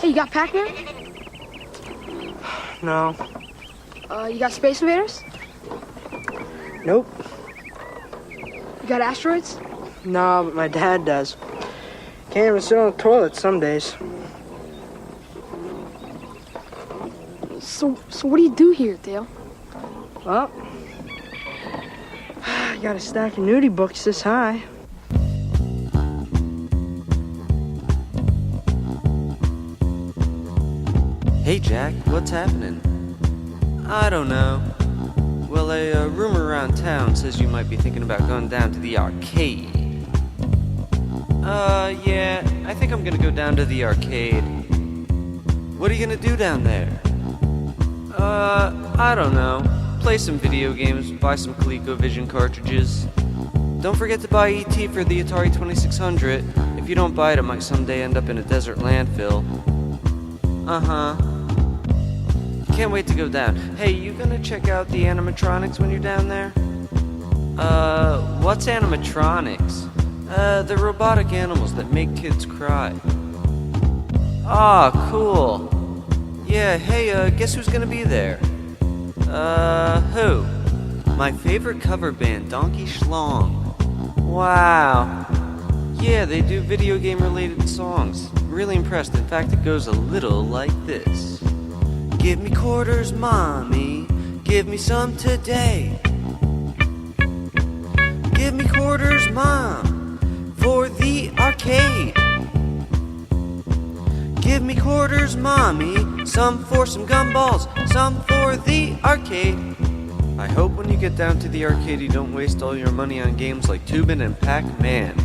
Hey, you got Pac-Man? No. You got Space Invaders? Nope. You got Asteroids? No, but my dad does. Can't even sit on the toilet some days. So what do you do here, Dale? Well, I got a stack of nudie books this high. Hey Jack, what's happening? I don't know. Well, a rumor around town says you might be thinking about going down to the arcade. Yeah, I think I'm gonna go down to the arcade. What are you gonna do down there? I don't know. Play some video games, buy some ColecoVision cartridges. Don't forget to buy E.T. for the Atari 2600. If you don't buy it, it might someday end up in a desert landfill. Uh-huh. Can't wait to go down. Hey, you gonna check out the animatronics when you're down there? What's animatronics? They're robotic animals that make kids cry. Ah, cool. Yeah, hey, guess who's gonna be there? Who? My favorite cover band, Donkey Schlong. Wow. Yeah, they do video game related songs. Really impressed. In fact, it goes a little like this. Give me quarters, mommy. Give me some today. Give me quarters, mom, for the arcade. Give me quarters, mommy. Some for some gumballs, some for the arcade. I hope when you get down to the arcade you don't waste all your money on games like Tubin and Pac-Man.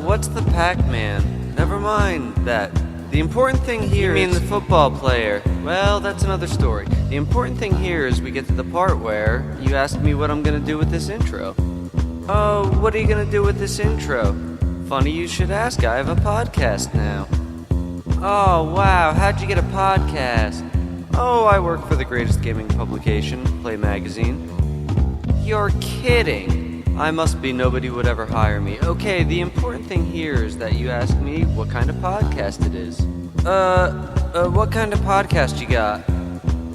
What's the Pac-Man? Never mind that. The important thing here is... You mean the football player? Well, that's another story. The important thing here is we get to the part where you ask me what I'm gonna do with this intro. Oh, what are you gonna do with this intro? Funny you should ask, I have a podcast now. Oh, wow, how'd you get a podcast? Oh, I work for the greatest gaming publication, Play Magazine. You're kidding. I must be nobody would ever hire me. Okay, the important thing here is that you ask me what kind of podcast it is. What kind of podcast you got?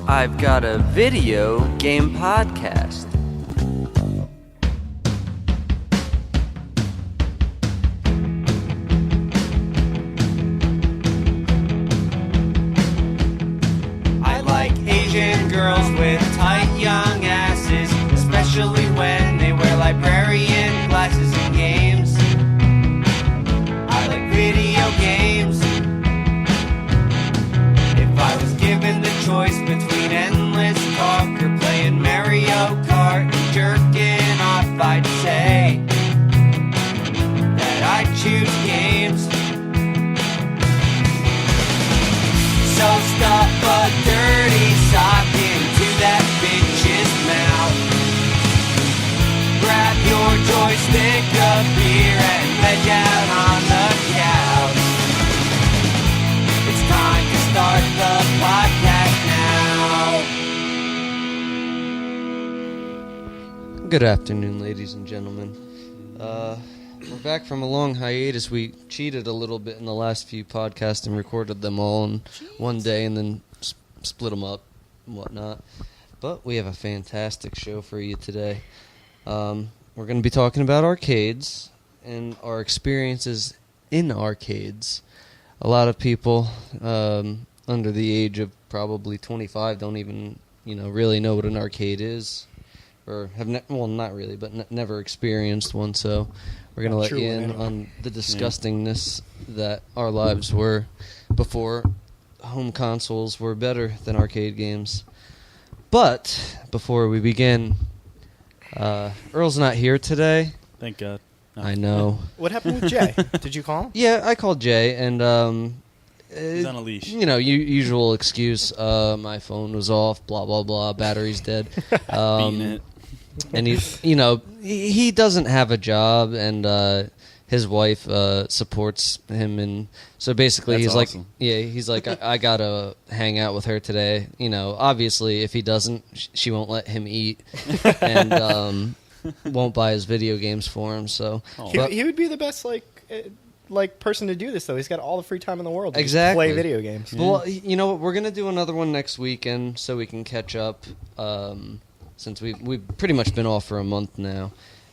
I've got a video game podcast. I like Asian girls with tight young asses, especially when they wear librarian glasses and games. I like video games. If I was given the choice between endless talk or playing Mario Kart and jerking off, I'd say that I'd choose games. So stuff a dirty sock into that bitch's mouth. Grab your joystick, a beer, and head down on the couch. It's time to start the podcast now. Good afternoon, ladies and gentlemen. We're back from a long hiatus. We cheated a little bit in the last few podcasts and recorded them all in one day and then split them up and whatnot. But we have a fantastic show for you today. We're going to be talking about arcades and our experiences in arcades. A lot of people under the age of probably 25 don't even, really know what an arcade is, or have not really, but never experienced one. So we're going to let you in on the disgustingness that our lives were before home consoles were better than arcade games. But before we begin, Earl's not here today. Thank God. No. I know. What happened with Jay? Did you call him? Yeah, I called Jay, and he's on a leash. Usual excuse. My phone was off. Blah blah blah. Battery's dead. Beating it. And he doesn't have a job, and his wife supports him, and so basically That's he's awesome. he's like I gotta hang out with her today. Obviously if he doesn't, she won't let him eat, and won't buy his video games for him. So he would be the best like person to do this though. He's got all the free time in the world to just Exactly. play video games. Well, you know what? We're gonna do another one next weekend so we can catch up. Since we've pretty much been off for a month now.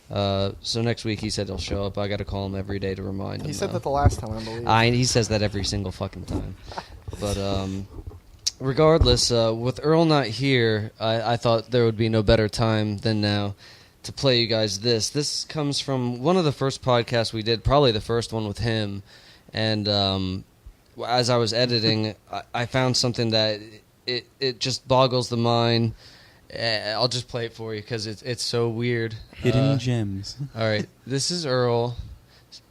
So next week he said he'll show up. I got to call him every day to remind him. He said though. that the last time, I believe. He says that every single fucking time. But regardless, with Earl not here, I thought there would be no better time than now to play you guys this. This comes from one of the first podcasts we did, probably the first one with him. And as I was editing, I found something that it just boggles the mind. I'll just play it for you because it's so weird. Hidden gems. All right, this is Earl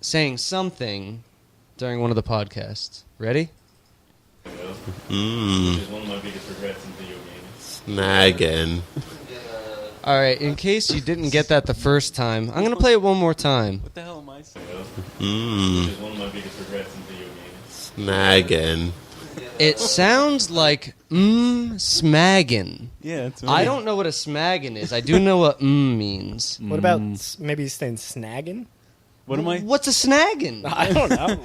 saying something during one of the podcasts. Ready? Which is one of my biggest regrets in video games. Snagging. All right, in case you didn't get that the first time, I'm going to play it one more time. What the hell am I saying? Which is one of my biggest regrets in video games. Snagging. It sounds like smaggin'. Yeah, it's I don't know what a smaggin' is. I do know what means. What about maybe he's saying snagging? What am I? What's a snaggin'? I don't know.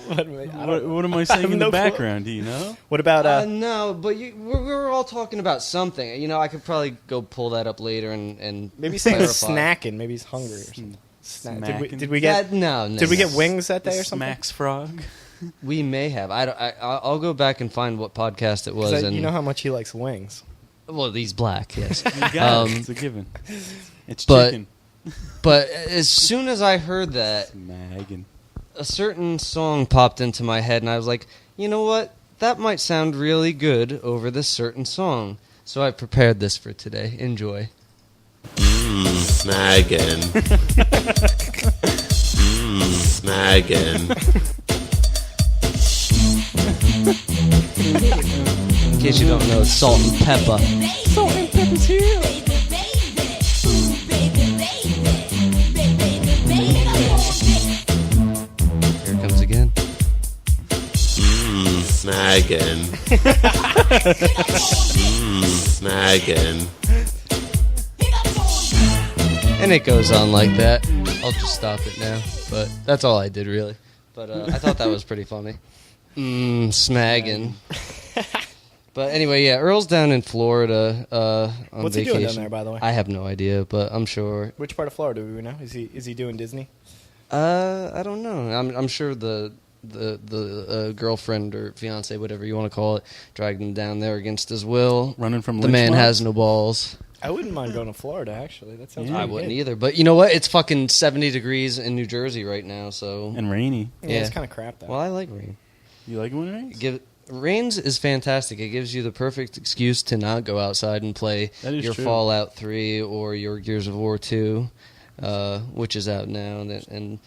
What am I saying have in no the clue. background? Do you know? What about No, but we're all talking about something. You know, I could probably go pull that up later and maybe he's saying clarify. snacking? Maybe he's hungry or something. Smacking? Did we get no. did we get no. wings that day or something? Smacks frog. We may have. I'll go back and find what podcast it was. 'Cause And you know how much he likes wings. well, he's black, yes. You got it. It's a given. It's but- chicken. But as soon as I heard that, Smaggin'. a certain song popped into my head, and I was like, you know what? That might sound really good over this certain song. So I prepared this for today. Enjoy. Snagging. Snagging. In case you don't know, it's Salt and Pepper. Here it comes again. Snagging. Snagging. And it goes on like that. I'll just stop it now. But that's all I did, really. But I thought that was pretty funny. Smaggin'. But anyway, yeah, Earl's down in Florida on What's he vacation. doing down there, by the way? I have no idea, but I'm sure. Which part of Florida do we know? Is he doing Disney? I don't know. I'm sure the girlfriend or fiance, whatever you want to call it, dragged him down there against his will. Running from The lynch man mobs? has no balls. I wouldn't mind going to Florida. Actually, that sounds. Yeah. I pretty wouldn't good. either. But you know what? It's fucking 70 degrees in New Jersey right now. So And rainy. Yeah, it's kind of crap though. well, I like rain. You like it when it rains? Rains is fantastic. It gives you the perfect excuse to not go outside and play That is your true. Fallout 3 or your Gears of War 2, which is out now. And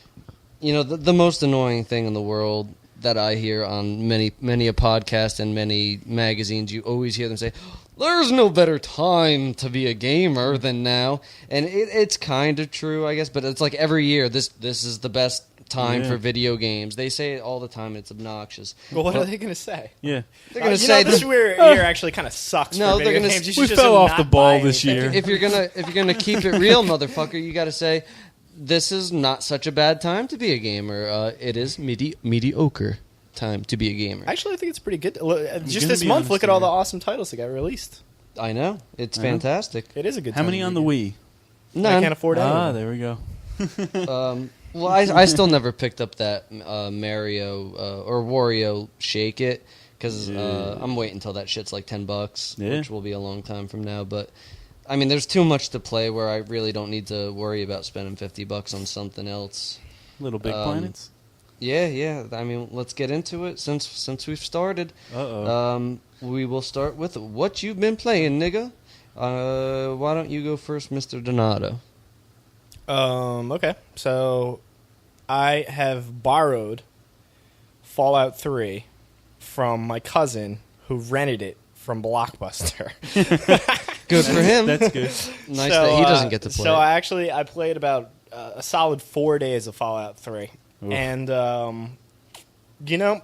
you know, the most annoying thing in the world that I hear on many a podcast and many magazines, you always hear them say, "There's no better time to be a gamer than now," and it's kind of true, I guess. But it's like every year, this is the best time Yeah. for video games. They say it all the time. It's obnoxious. Well, what are they going to say? Yeah. They're gonna You say know, this year actually kind of sucks. No, for they're video gonna games. You s- should We just fell off the not ball buy this anything. year. if you're gonna keep it real, motherfucker, you got to say this is not such a bad time to be a gamer. It is mediocre time to be a gamer. Actually, I think it's pretty good. Look, just gonna this be month, honest look at all the here. awesome titles that got released. I know it's I know. fantastic. It is a good. How time many to on be the a Wii? gamer. I None. can't afford Ah, any. there we go. Well, I still never picked up that Mario or Wario Shake It because I'm waiting until that shit's like $10, Yeah. which will be a long time from now. But I mean, there's too much to play where I really don't need to worry about spending $50 on something else. Little Big Planets. Yeah. I mean, let's get into it since we've started. Uh-oh. We will start with what you've been playing, nigga. Why don't you go first, Mr. Donato? Okay, so I have borrowed Fallout 3 from my cousin who rented it from Blockbuster. Good for him. That's good. Nice that he doesn't get to play. So it. I played about a solid 4 days of Fallout 3, Oof. and you know,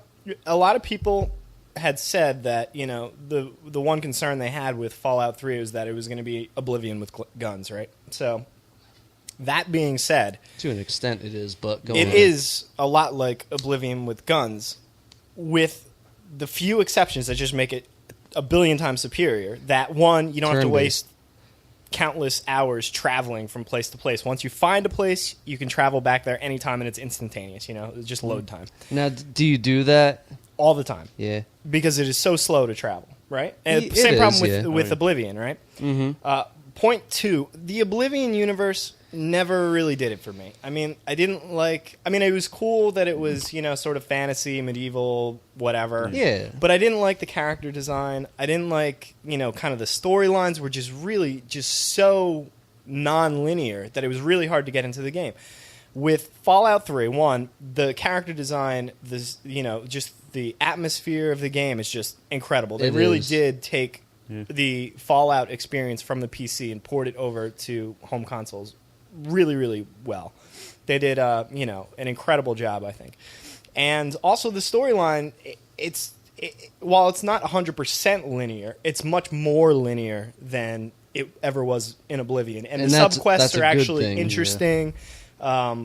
a lot of people had said that the one concern they had with Fallout 3 was that it was going to be Oblivion with guns, right? So That being said, To an extent, it is, but go it on. is a lot like Oblivion with guns, with the few exceptions that just make it a billion times superior. That one, you don't have to Turn-based. waste countless hours traveling from place to place. Once you find a place, you can travel back there anytime, and it's instantaneous. It's just load time Now, do you do that? all the time Yeah. because it is so slow to travel, right? And It same is, problem yeah. with Oblivion, right? Mm-hmm. Point two: the Oblivion universe never really did it for me. I mean, it was cool that it was, sort of fantasy, medieval, whatever. Yeah. But I didn't like the character design. I didn't like, kind of the storylines were just really just so non-linear that it was really hard to get into the game. With Fallout 3, the character design, just the atmosphere of the game is just incredible. They It really is. did take the Fallout experience from the PC and poured it over to home consoles really, really well. They did, an incredible job, I think. And also the storyline, while it's not 100% linear, it's much more linear than it ever was in Oblivion. And the that's subquests a are good actually thing, yeah. interesting.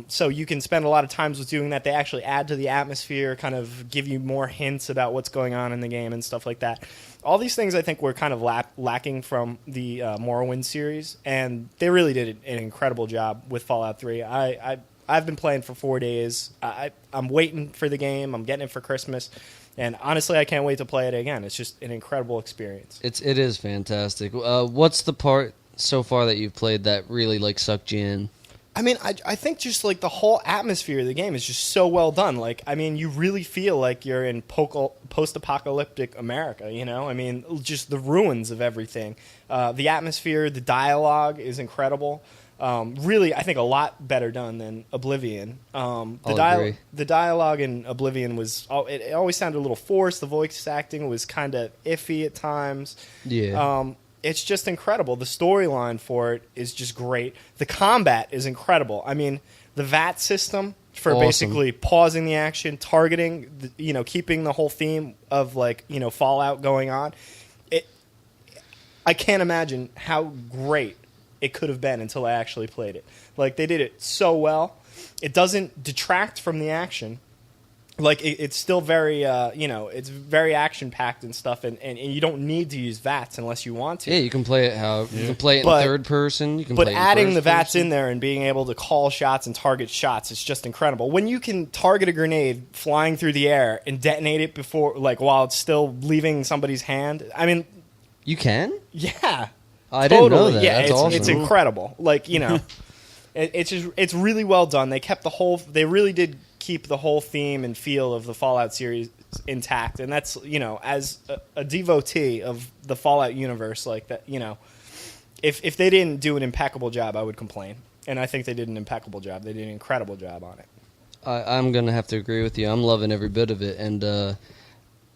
So you can spend a lot of times with doing that. They actually add to the atmosphere, kind of give you more hints about what's going on in the game and stuff like that. All these things I think were kind of lacking from the Morrowind series, and they really did an incredible job with Fallout 3. I've been playing for 4 days. I'm waiting for the game. I'm getting it for Christmas, and honestly, I can't wait to play it again. It's just an incredible experience. It is fantastic. What's the part so far that you've played that really sucked you in? I mean, I think just the whole atmosphere of the game is just so well done. You really feel like you're in post-apocalyptic America, I mean, just the ruins of everything. The atmosphere, the dialogue is incredible. Really, I think a lot better done than Oblivion. I'll agree. The dialogue in Oblivion it always sounded a little forced. The voice acting was kind of iffy at times. Yeah. It's just incredible. The storyline for it is just great. The combat is incredible. I mean, the VAT system for Awesome. basically pausing the action, targeting, keeping the whole theme of Fallout going on. I can't imagine how great it could have been until I actually played it. They did it so well. It doesn't detract from the action. It's still very, it's very action packed and stuff, and you don't need to use VATS unless you want to. Yeah, you can play it you can play it in third person. You can But play it in adding first the VATS person. in there and being able to call shots and target shots is just incredible. When you can target a grenade flying through the air and detonate it before, while it's still leaving somebody's hand, I mean, You can? yeah, I didn't know that. Yeah, That's awesome. it's incredible. It's really well done. They really did keep the whole theme and feel of the Fallout series intact, and that's as a devotee of the Fallout universe, if they didn't do an impeccable job, I would complain, and I think they did an impeccable job. They did an incredible job on it. I'm gonna have to agree with you. I'm loving every bit of it, and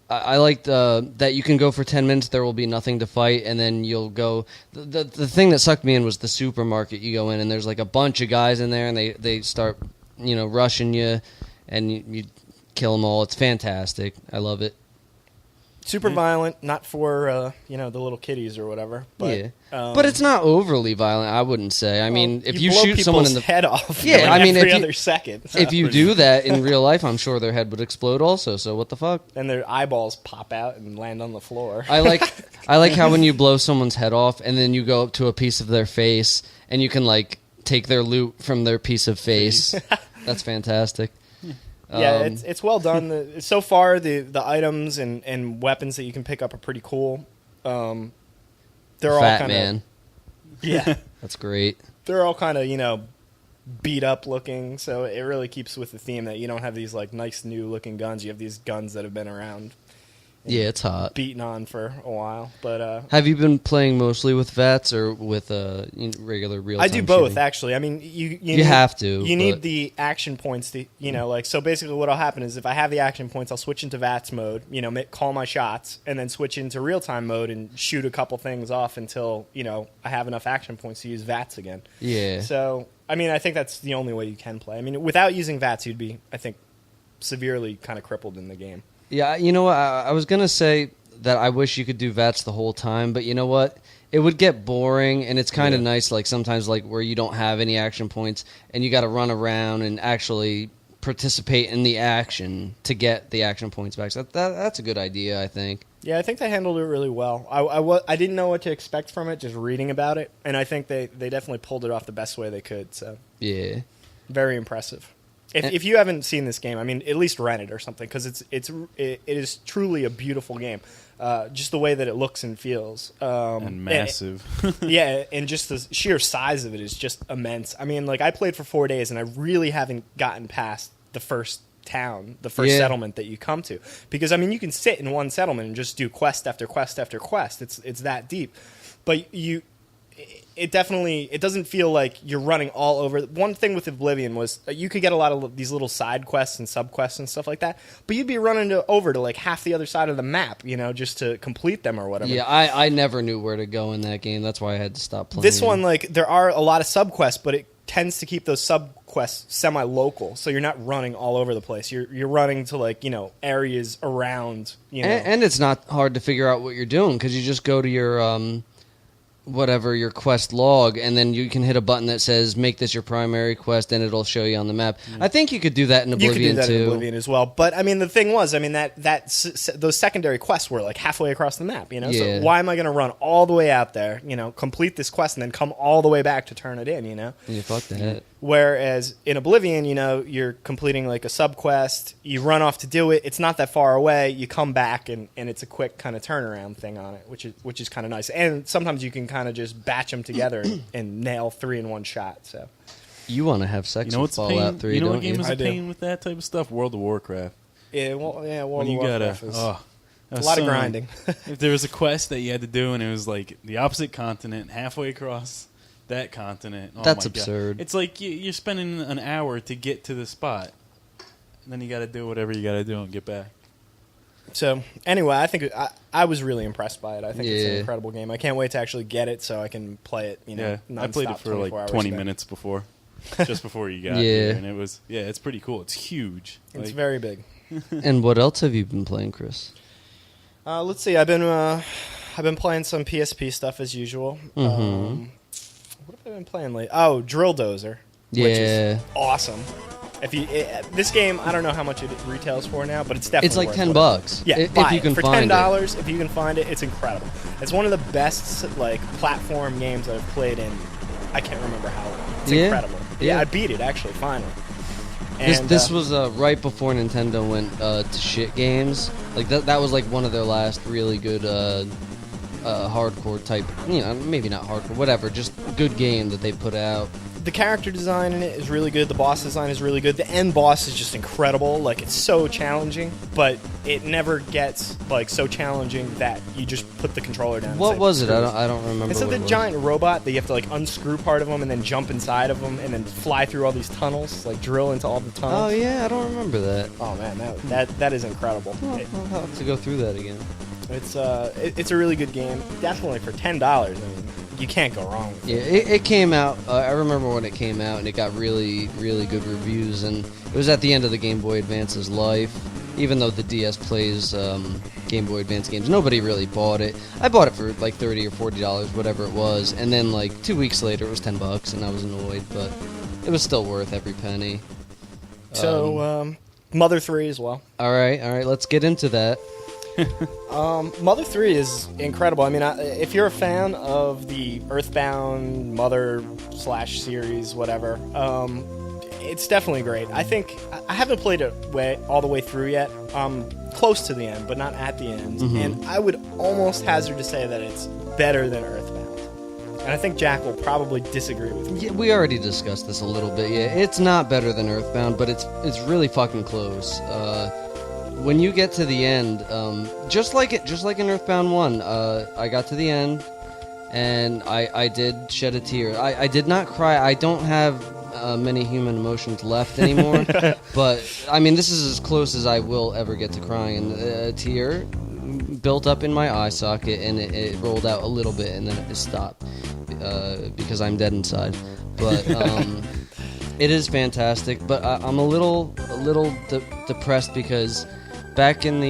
I like that you can go for 10 minutes. There will be nothing to fight, and then you'll go. The thing that sucked me in was the supermarket. You go in, and there's a bunch of guys in there, and they start rushing you, and you kill them all. It's fantastic. I love it. Super violent, not for the little kiddies or whatever. But, yeah, but it's not overly violent. I wouldn't say. I mean, if you blow shoot someone in people's the head off, Yeah, I mean, every if you- other second, if you do that in real life, I'm sure their head would explode also. So what the fuck? and their eyeballs pop out and land on the floor. I like how when you blow someone's head off and then you go up to a piece of their face and you can take their loot from their piece of face. That's fantastic. Yeah, it's well done. So far, the items and weapons that you can pick up are pretty cool. They're all Fat kind man. of yeah, That's great. they're all kind of beat up looking. So it really keeps with the theme that you don't have these nice new looking guns. You have these guns that have been around, Yeah, it's hot. beaten on for a while. But Have you been playing mostly with VATS or with regular real time I do both, shooting? actually. I mean, you You need- have to, You need but- the action points to, so basically what'll happen is if I have the action points, I'll switch into VATS mode, call my shots, and then switch into real-time mode and shoot a couple things off until, I have enough action points to use VATS again. Yeah. So, I mean, I think that's the only way you can play. I mean, without using VATS, you'd be, I think, severely kind of crippled in the game. Yeah, you know what? I was going to say that I wish you could do VATS the whole time, but you know what? it would get boring, and it's kind of nice, like sometimes like where you don't have any action points and you got to run around and actually participate in the action to get the action points back. So that's a good idea, I think. Yeah, I think they handled it really well. I didn't know what to expect from it just reading about it, and I think they definitely pulled it off the best way they could. So Yeah. very impressive. If you haven't seen this game, I mean, at least rent it or something, because it is truly a beautiful game. Just the way that it looks and feels. And massive. Yeah, and just the sheer size of it is just immense. I mean, like, I played for 4 days, and I really haven't gotten past the first town, the first settlement that you come to. Because, I mean, you can sit in one settlement and just do quest after quest after quest. It's that deep. But it definitely, it doesn't feel like you're running all over. One thing with Oblivion was you could get a lot of these little side quests and sub quests and stuff like that, but you'd be running over to like half the other side of the map, you know, just to complete them or whatever. Yeah, I never knew where to go in that game. That's why I had to stop playing. This one, like, there are a lot of sub quests, but it tends to keep those sub quests semi-local, so you're not running all over the place. You're running to, like, you know, areas around, you know. And it's not hard to figure out what you're doing because you just go to your whatever your quest log, and then you can hit a button that says make this your primary quest, and it'll show you on the map. I think you could do that in Oblivion you could do that too. in Oblivion as well. But I mean, the thing was, I mean, those secondary quests were like halfway across the map, you know. Yeah. So why am I going to run all the way out there, you know, complete this quest, and then come all the way back to turn it in, you know? Yeah, fuck that. Whereas in Oblivion, you know, you're completing like a sub quest, you run off to do it, it's not that far away, you come back, and it's a quick kind of turnaround thing on it, which is kind of nice. And sometimes you can kind of just batch them together and nail 3 in one shot. So You want to have sex You know with what's Fallout 3, you know don't what game you? is I a do. pain with that type of stuff? World of Warcraft. yeah, World When of you gotta, Warcraft is that a was lot of so- grinding. If there was a quest that you had to do and it was like the opposite continent, halfway across that continent, oh That's my God. absurd. It's like you're spending an hour to get to the spot, and then you got to do whatever you got to do and get back. So anyway, I think I was really impressed by it. I think it's an Yeah. incredible game. I can't wait to actually get it so I can play it. You know, Yeah, I played it nonstop, for 24 like hours 20 a day. minutes before, just before you got Yeah. here, and it was it's pretty cool. It's huge. It's Like, very big. And what else have you been playing, Chris? Let's see. I've been playing some PSP stuff as usual. Mhm. What have I been playing lately? Oh, Drill Dozer, which Yeah. is awesome. This game, I don't know how much it retails for now, but it's definitely It's like worth $10. Yeah, if buy you it. can For find $10, if you can find it, it's incredible. It's one of the best like platform games I've played in. I can't remember how long. It's Yeah. incredible. Yeah. I beat it actually finally. it. And, This was right before Nintendo went to shit games. Like that was like one of their last really good hardcore type. You know, maybe not hardcore, whatever. Just good game that they put out. the character design in it is really good. The boss design is really good. The end boss is just incredible. Like, it's so challenging, but it never gets like so challenging that you just put the controller down. and What say, was it? "Screw I this." don't remember. It's what the it was. giant robot that you have to like unscrew part of them and then jump inside of them and then fly through all these tunnels, like drill into all the Oh tunnels. yeah, I don't remember that. Oh man, that is incredible. I'll have to go through that again. It's a really good game. Definitely for $10. I mean, you can't go wrong with Yeah, it. it came out. I remember when it came out, and it got really, really good reviews. And it was at the end of the Game Boy Advance's life. Even though the DS plays Game Boy Advance games, nobody really bought it. I bought it for like $30 or $40, whatever it was. And then like 2 weeks later, it was $10, and I was annoyed, but it was still worth every penny. So Mother 3 as well. All right, let's get into that. Mother 3 is incredible. I mean, if you're a fan of the Earthbound Mother / series, whatever, it's definitely great. I think I haven't played it all the way through yet. Close to the end, but not at the end. And I would almost hazard to say that it's better than Earthbound. And I think Jack will probably disagree with me. Yeah, we already discussed this a little bit. Yeah, it's not better than Earthbound, but it's really fucking close. When you get to the end, just like in Earthbound 1, I got to the end, and I did shed a tear. I did not cry. I don't have many human emotions left anymore, but I mean, this is as close as I will ever get to crying. And a tear built up in my eye socket, and it rolled out a little bit, and then it stopped because I'm dead inside. But it is fantastic. But I'm a little depressed because back in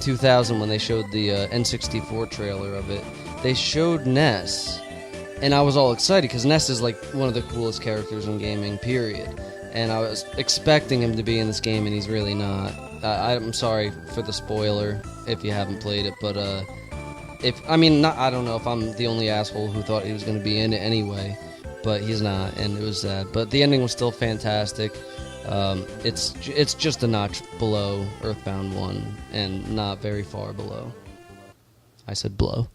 2000 when they showed the N64 trailer of it, they showed Ness, and I was all excited because Ness is like one of the coolest characters in gaming, period. And I was expecting him to be in this game, and he's really not. I'm sorry for the spoiler if you haven't played it, but I don't know if I'm the only asshole who thought he was going to be in it anyway, but he's not, and it was sad. But the ending was still fantastic. It's just a notch below Earthbound 1, and not very far below. I said blow.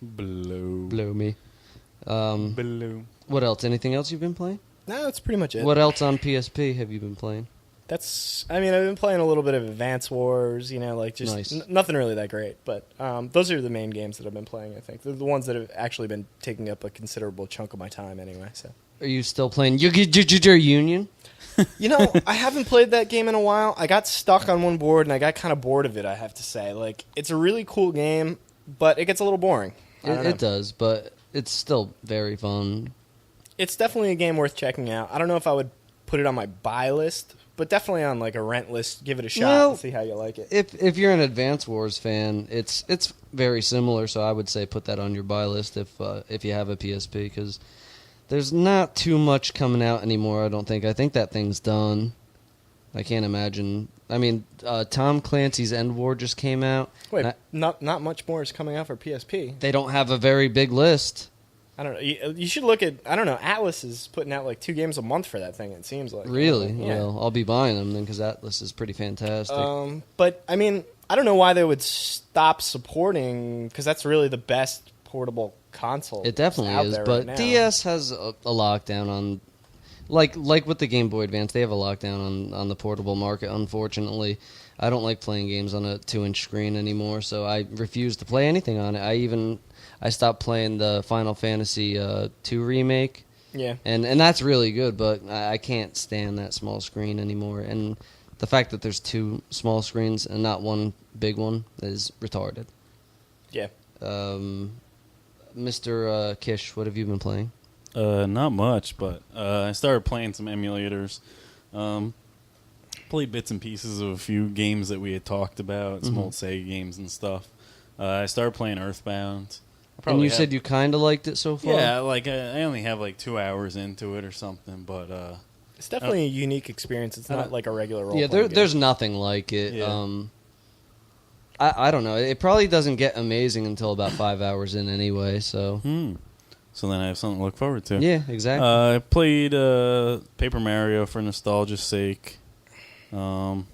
Blow me. Blow. What else? Anything else you've been playing? No, that's pretty much it. What else on PSP have you been playing? I've been playing a little bit of Advance Wars, like just Nice. Nothing really that great. But those are the main games that I've been playing, I think. They're the ones that have actually been taking up a considerable chunk of my time anyway. So. Are you still playing Union? I haven't played that game in a while. I got stuck on one board, and I got kind of bored of it, I have to say. Like, it's a really cool game, but it gets a little boring. It does, but it's still very fun. It's definitely a game worth checking out. I don't know if I would put it on my buy list, but definitely on like a rent list. Give it a shot and see how you like it. If you're an Advance Wars fan, it's very similar. So I would say put that on your buy list if you have a PSP, because there's not too much coming out anymore. I don't think. I think that thing's done. I can't imagine. I mean, Tom Clancy's End War just came out. Wait, not much more is coming out for PSP. They don't have a very big list. I don't know. You should look at. I don't know. Atlas is putting out like 2 games a month for that thing. It seems like. Really? Yeah. Well, I'll be buying them then, because Atlas is pretty fantastic. But I mean, I don't know why they would stop supporting, because that's really the best portable console. It definitely out is, there but right now. DS has a lockdown on, like with the Game Boy Advance, they have a lockdown on the portable market. Unfortunately, I don't like playing games on a 2-inch screen anymore, so I refuse to play anything on it. I stopped playing the Final Fantasy 2 remake. Yeah. And that's really good, but I can't stand that small screen anymore. And the fact that there's 2 small screens and not one big one is retarded. Yeah. Mr. Kish, what have you been playing? Not much, but I started playing some emulators. Played bits and pieces of a few games that we had talked about, some old Sega games and stuff. I started playing Earthbound. And you said you kind of liked it so far? Yeah, like I only have like 2 hours into it or something, but It's definitely a unique experience. It's not like a regular role. Yeah, there's nothing like it. Yeah. I don't know. It probably doesn't get amazing until about 5 hours in anyway. So. So then I have something to look forward to. Yeah, exactly. I played Paper Mario for nostalgia's sake. Nothing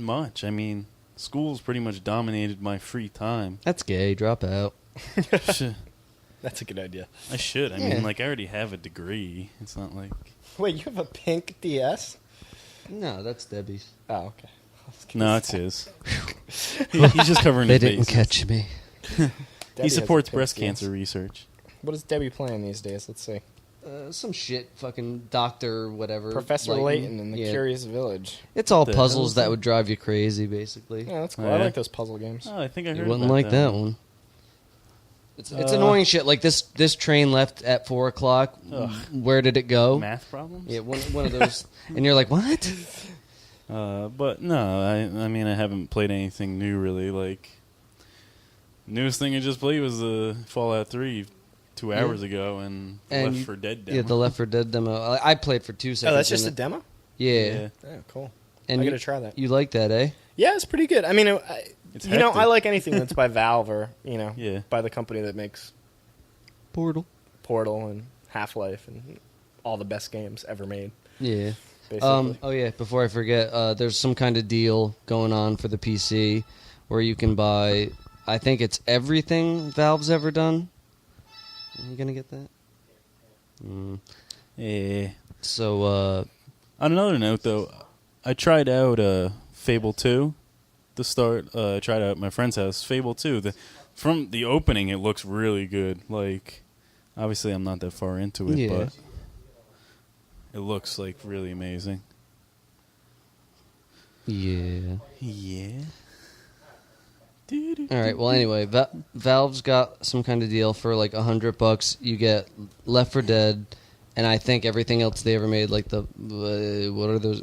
much. I mean, school's pretty much dominated my free time. That's gay. Drop out. That's a good idea. I should. I Yeah. mean, like, I already have a degree. It's not like... Wait, you have a pink DS? No, that's Debbie's. Oh, okay. No, it's his. He's just covering They his didn't bases. catch me. Debbie He has supports a pink breast DS. cancer research. What is Debbie playing these days? Let's see. Some shit, fucking doctor, whatever. Professor Layton in the Yeah. Curious Village. It's all The hell puzzles is that that? would drive you crazy, basically. Yeah, that's cool. Oh, I yeah? like those puzzle games. Oh, I think I heard You wouldn't about like that one. It's annoying shit. Like this train left at 4 o'clock. Ugh. Where did it go? Math problems? Yeah, one of those. And you're like, what? But no, I mean, I haven't played anything new, really. Like, newest thing I just played was Fallout 3 2 hours ago, and Left 4 Dead demo. Yeah, the Left 4 Dead demo. I played for 2 seconds. Oh, that's just a and demo? Yeah. Yeah, cool. And I you- gotta try that. You like that, eh? Yeah, it's pretty good. I mean, It's I hectic. like anything that's by Valve or, Yeah. by the company that makes Portal. Portal and Half-Life and all the best games ever made, Yeah. basically. Oh yeah, before I forget, there's some kind of deal going on for the PC where you can buy, I think it's everything Valve's ever done. Are you gonna get that? Yeah. So, On another note, though, I tried out Fable 2 to start. I tried out at my friend's house. Fable 2. From the opening, it looks really good. Like, obviously, I'm not that far into it, Yeah. but it looks like really amazing. yeah. Yeah. All right. Well, anyway, Valve's got some kind of deal for like $100. You get Left 4 Dead, and I think everything else they ever made, like the what are those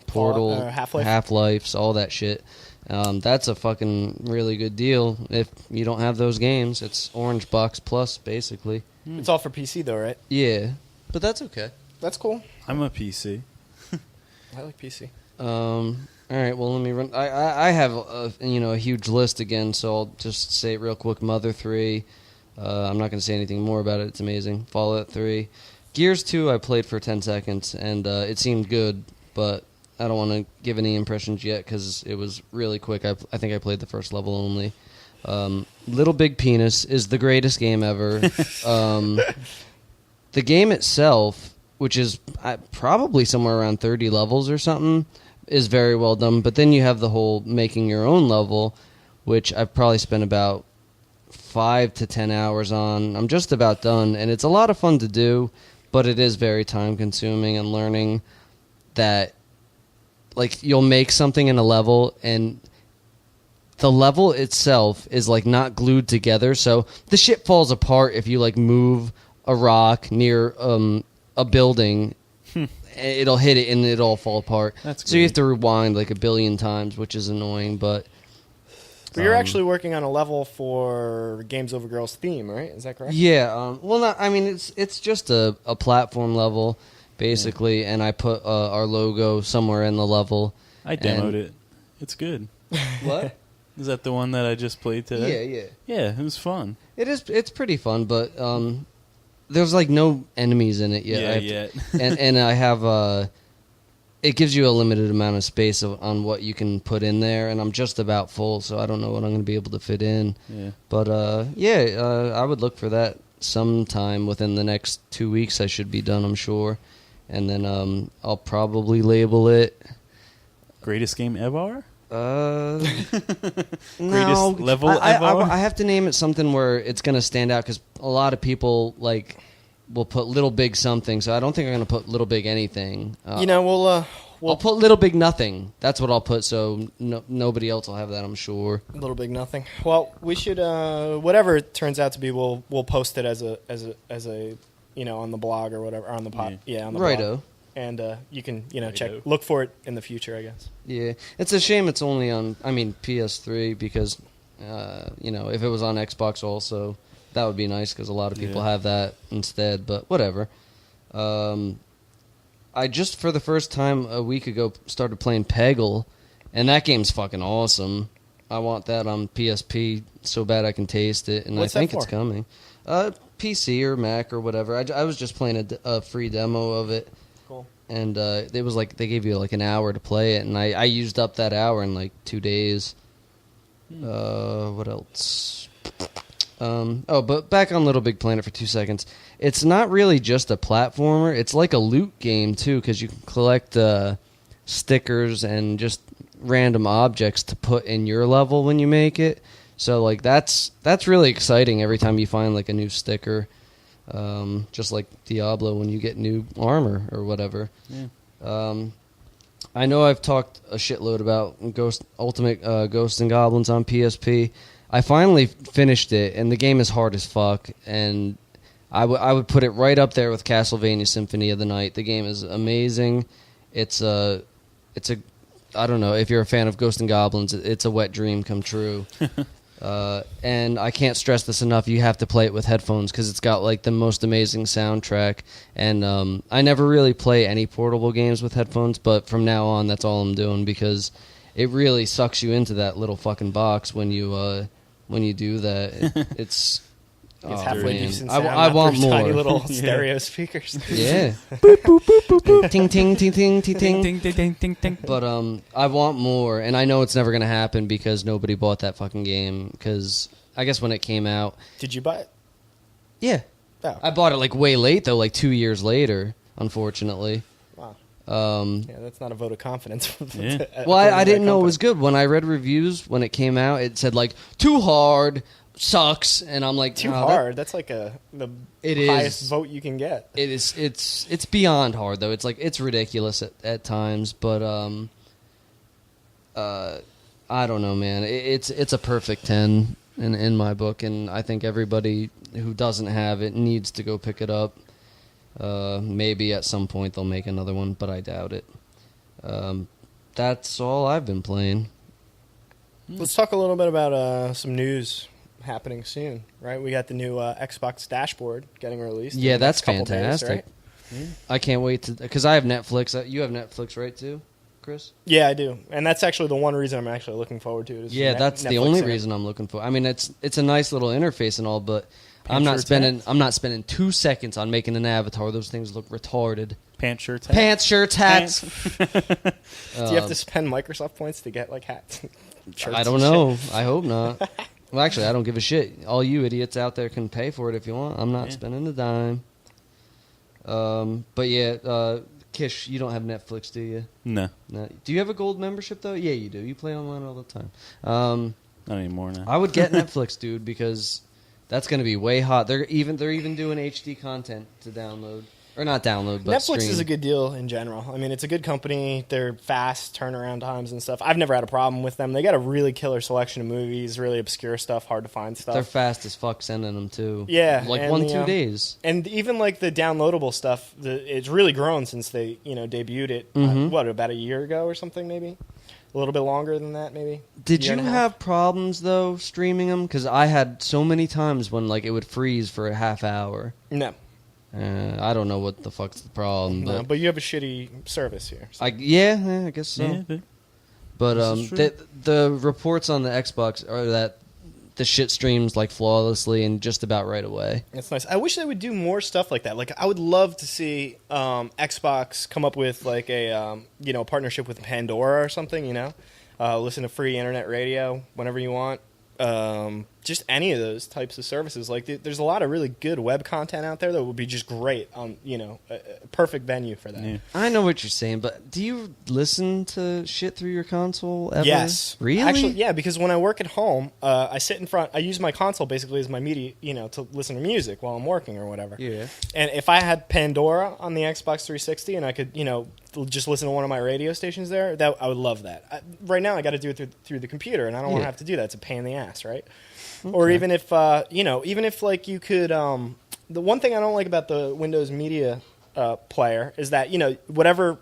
Portal, Half-Life. Half-Lifes, all that shit. That's a fucking really good deal. If you don't have those games, it's Orange Box Plus, basically. It's all for PC though, right? Yeah, but that's okay. That's cool. I'm a PC. I like PC. All right, well, let me run. I have a huge list again, so I'll just say it real quick. Mother 3. I'm not going to say anything more about it. It's amazing. Fallout 3. Gears 2 I played for 10 seconds, and it seemed good, but I don't want to give any impressions yet because it was really quick. I think I played the first level only. Little Big Penis is the greatest game ever. The game itself, which is probably somewhere around 30 levels or something, is very well done. But then you have the whole making your own level, which I've probably spent about 5 to 10 hours on. I'm just about done, and it's a lot of fun to do, but it is very time consuming, and learning that like you'll make something in a level and the level itself is like not glued together, so the shit falls apart if you like move a rock near a building. It'll hit it and it'll all fall apart. That's so you have to rewind like a billion times, which is annoying, but But you're actually working on a level for Games Over Girls theme, right? Is that correct? yeah, well, not, I mean, it's just a platform level, basically, and I put our logo somewhere in the level. I demoed it. It's good. What? Is that the one that I just played today? Yeah. Yeah, it was fun. It's pretty fun, but there's like no enemies in it yet. Yet. and I have it gives you a limited amount of space on what you can put in there, and I'm just about full, so I don't know what I'm going to be able to fit in. Yeah. But I would look for that sometime within the next 2 weeks. I should be done, I'm sure, and then I'll probably label it Greatest game ever? no. Greatest level I ever? I have to name it something where it's going to stand out, because a lot of people like will put Little Big something, so I don't think I'm going to put Little Big anything. We'll I'll put Little Big nothing. That's what I'll put, so nobody else will have that, I'm sure. Little Big Nothing. Well, we should whatever it turns out to be, we'll post it as a on the blog or whatever, or on the pod. Yeah, on the blog. Righto. And you can check, Righto. look for it in the future, I guess. Yeah, it's a shame it's only on, PS3, because, if it was on Xbox also, that would be nice, because a lot of people have that instead, but whatever. I just, for the first time a week ago, started playing Peggle, and that game's fucking awesome. I want that on PSP so bad I can taste it, and What's I think that it's for? coming. PC or Mac or whatever. I was just playing a free demo of it. Cool. And it was like they gave you like an hour to play it, and I used up that hour in like 2 days. What else? But back on Little Big Planet for 2 seconds. It's not really just a platformer. It's like a loot game too, because you can collect stickers and just random objects to put in your level when you make it. So like that's really exciting every time you find like a new sticker. Just like Diablo when you get new armor or whatever. Yeah. I know I've talked a shitload about Ultimate Ghosts and Goblins on PSP. I finally finished it, and the game is hard as fuck, and I would put it right up there with Castlevania Symphony of the Night. The game is amazing. It's a I don't know, if you're a fan of Ghosts and Goblins, it's a wet dream come true. And I can't stress this enough. You have to play it with headphones, because it's got like the most amazing soundtrack. And I never really play any portable games with headphones, but from now on, that's all I'm doing, because it really sucks you into that little fucking box when you do that. It's It's halfway man. decent I sound. I not want for more. Tiny little stereo speakers. Yeah. ting ting ting ting ting ting. Ding, ding, ding, ding, ding. But I want more, and I know it's never gonna happen because nobody bought that fucking game. Because I guess when it came out, Did you buy it? yeah, Oh. I bought it like way late though, like 2 years later, unfortunately. Wow. Um, Yeah, that's not a vote of confidence. Yeah. well, I didn't know it was good when I read reviews when it came out. It said like too hard, sucks, and I'm like too "Oh, hard. That's like the It highest is. vote you can get. It is. It's beyond hard though. It's like it's ridiculous at times, but I don't know, man. It's a perfect 10 in my book, and I think everybody who doesn't have it needs to go pick it up. Maybe at some point they'll make another one, but I doubt it. That's all I've been playing. Let's talk a little bit about some news happening soon, right? We got the new Xbox dashboard getting released. Yeah, in the that's next couple days, fantastic. right? I can't wait to, because I have Netflix. You have Netflix, right, too, Chris? Yeah, I do, and that's actually the one reason I'm actually looking forward to it. Is Yeah, that's the Netflix only in it. reason I'm looking for. I mean, it's a nice little interface and all, but I'm not spending 2 seconds on making an avatar. Those things look retarded. Pants, shirts, hats. Pants, shirts, hats. Do you have to spend Microsoft points to get like hats? Shirts I don't and know. I hope not. Well, actually, I don't give a shit. All you idiots out there can pay for it if you want. I'm not spending a dime. But yeah, Kish, you don't have Netflix, do you? No, No. Do you have a gold membership though? Yeah, you do. You play online all the time. not anymore now. I would get Netflix, dude, because that's going to be way hot. They're even doing HD content to download. Or not download, but Netflix stream. is a good deal in general. I mean, it's a good company. They're fast turnaround times and stuff. I've never had a problem with them. They got a really killer selection of movies, really obscure stuff, hard to find stuff. They're fast as fuck sending them, too. Yeah, Like and 1-2 days. And even like the downloadable stuff, it's really grown since they debuted it. Mhm. About a year ago or something, maybe a little bit longer than that, maybe. Did Year you and a half. have problems, though, streaming them? Because I had so many times when like it would freeze for a half hour. No, I don't know what the fuck's the problem, no, but but you have a shitty service here. So. I guess so. Yeah, But This is true. the reports on the Xbox are that the shit streams like flawlessly and just about right away. It's nice. I wish they would do more stuff like that. Like, I would love to see Xbox come up with like a partnership with Pandora or something. Listen to free internet radio whenever you want. Just any of those types of services. Like, there's a lot of really good web content out there that would be just great on a perfect venue for that. Yeah. I know what you're saying, but do you listen to shit through your console ever? Yes. Really? Actually, yeah, because when I work at home, I sit in front. I use my console basically as my media, to listen to music while I'm working or whatever. Yeah. And if I had Pandora on the Xbox 360 and I could, just listen to one of my radio stations there, that I would love that. Right now, I got to do it through the computer, and I don't want to Yeah. have to do that. It's a pain in the ass, right? Or even if, even if like you could. The one thing I don't like about the Windows Media Player is that whatever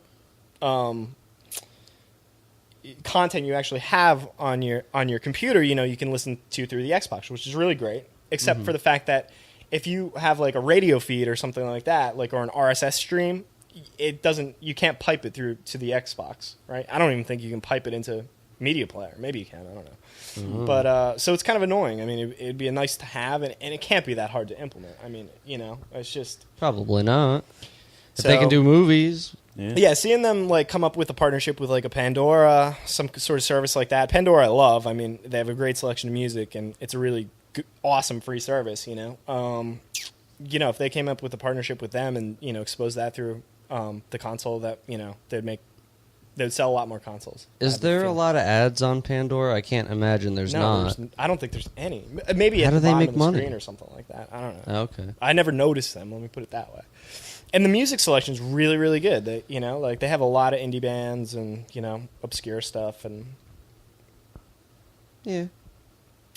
content you actually have on your computer, you can listen to through the Xbox, which is really great. Except for the fact that if you have like a radio feed or something like that, like or an RSS stream, you can't pipe it through to the Xbox, right? I don't even think you can pipe it into Media Player. Maybe you can. I don't know. But so it's kind of annoying. I mean, it'd be a nice to have, and it can't be that hard to implement. I mean, it's just. Probably not. If So- they can do movies. Yeah, seeing them like come up with a partnership with like a Pandora, some sort of service like that. Pandora, I love. I mean, they have a great selection of music, and it's a really awesome free service. If they came up with a partnership with them and expose that through the console, that they'd sell a lot more consoles. I Is have there a feeling. lot of ads on Pandora? I can't imagine there's not. I don't think there's any. Maybe How at do the they bottom make of the money? screen or something like that. I don't know. Oh, okay. I never noticed them. Let me put it that way. And the music selection is really, really good. They, they have a lot of indie bands and obscure stuff, and Yeah.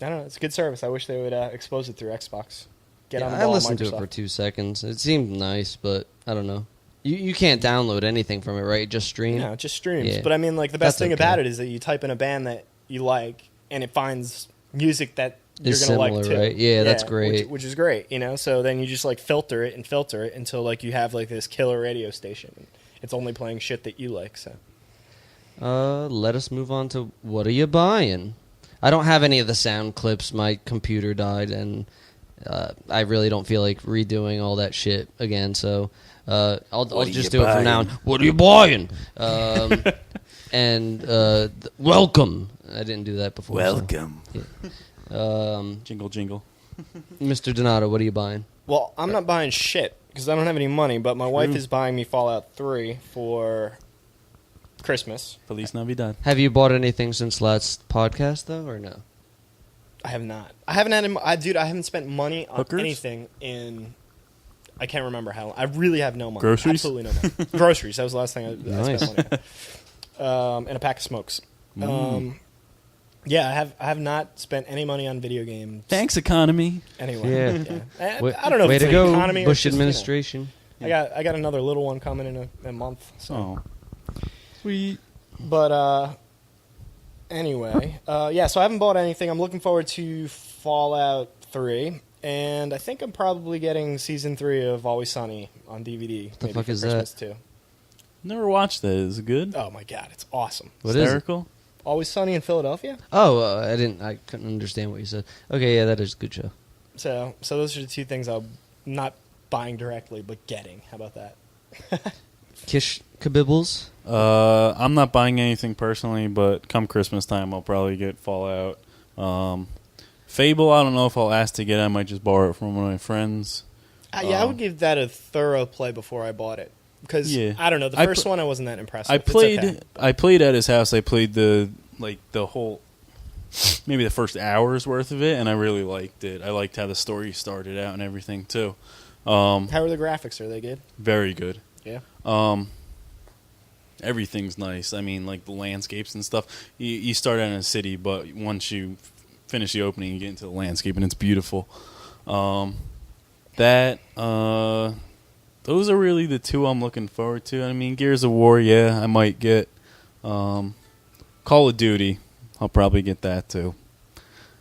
I don't know. It's a good service. I wish they would expose it through Xbox. Get on the I ball, listened to it Microsoft. for 2 seconds. It seemed nice, but I don't know. You can't download anything from it, right? Just stream. No, it just streams. Yeah. But I mean, like the best That's thing okay. about it is that you type in a band that you like, and it finds music that you're Is gonna like similar, too. right? Yeah, that's great. Which is great. So then you just like filter it until like you have like this killer radio station. It's only playing shit that you like. So Let us move on to what are you buying? I don't have any of the sound clips. My computer died, and I really don't feel like redoing all that shit again. So I'll just do it from now on. What are you buying? Welcome. I didn't do that before. Welcome. So, yeah. Jingle, jingle. Mr. Donato, what are you buying? well, I'm not buying shit because I don't have any money. But my wife is buying me Fallout 3 for Christmas. Feliz Navidad. Have you bought anything since last podcast, though, or no? I have not. I haven't had. I haven't spent money on Hookers? anything in. I can't remember how long. I really have no money. Groceries? Absolutely no money. Groceries. That was the last thing I Nice. spent money on. And a pack of smokes. Yeah, I have not spent any money on video games. Thanks, economy. Anyway. Yeah. I don't know if Way it's to an go, economy or Bush just, administration. I got another little one coming in a month. So. Oh, sweet. But Anyway, so I haven't bought anything. I'm looking forward to Fallout 3, and I think I'm probably getting Season 3 of Always Sunny on DVD. The maybe fuck for is Christmas that? Too. Never watched that. Is it good? Oh my god, it's awesome. What is it? Hysterical? Always Sunny in Philadelphia? Oh, I couldn't understand what you said. Okay, yeah, that is a good show. So those are the two things I'm not buying directly, but getting. How about that? Kish Kabibbles. I'm not buying anything personally, but come Christmas time, I'll probably get Fallout. Fable, I don't know if I'll ask to get it. I might just borrow it from one of my friends. I would give that a thorough play before I bought it. Because, Yeah. I don't know, the I first pl- one I wasn't that impressed I with. It's played. okay. I played at his house. I played the whole, maybe the first hour's worth of it, and I really liked it. I liked how the story started out and everything too. How are the graphics? Are they good? Very good. Yeah. Everything's nice. I mean, like the landscapes and stuff. You start out in a city, but once you finish the opening, you get into the landscape, and it's beautiful. Those are really the two I'm looking forward to. I mean, Gears of War, yeah, I might get. Call of Duty, I'll probably get that too.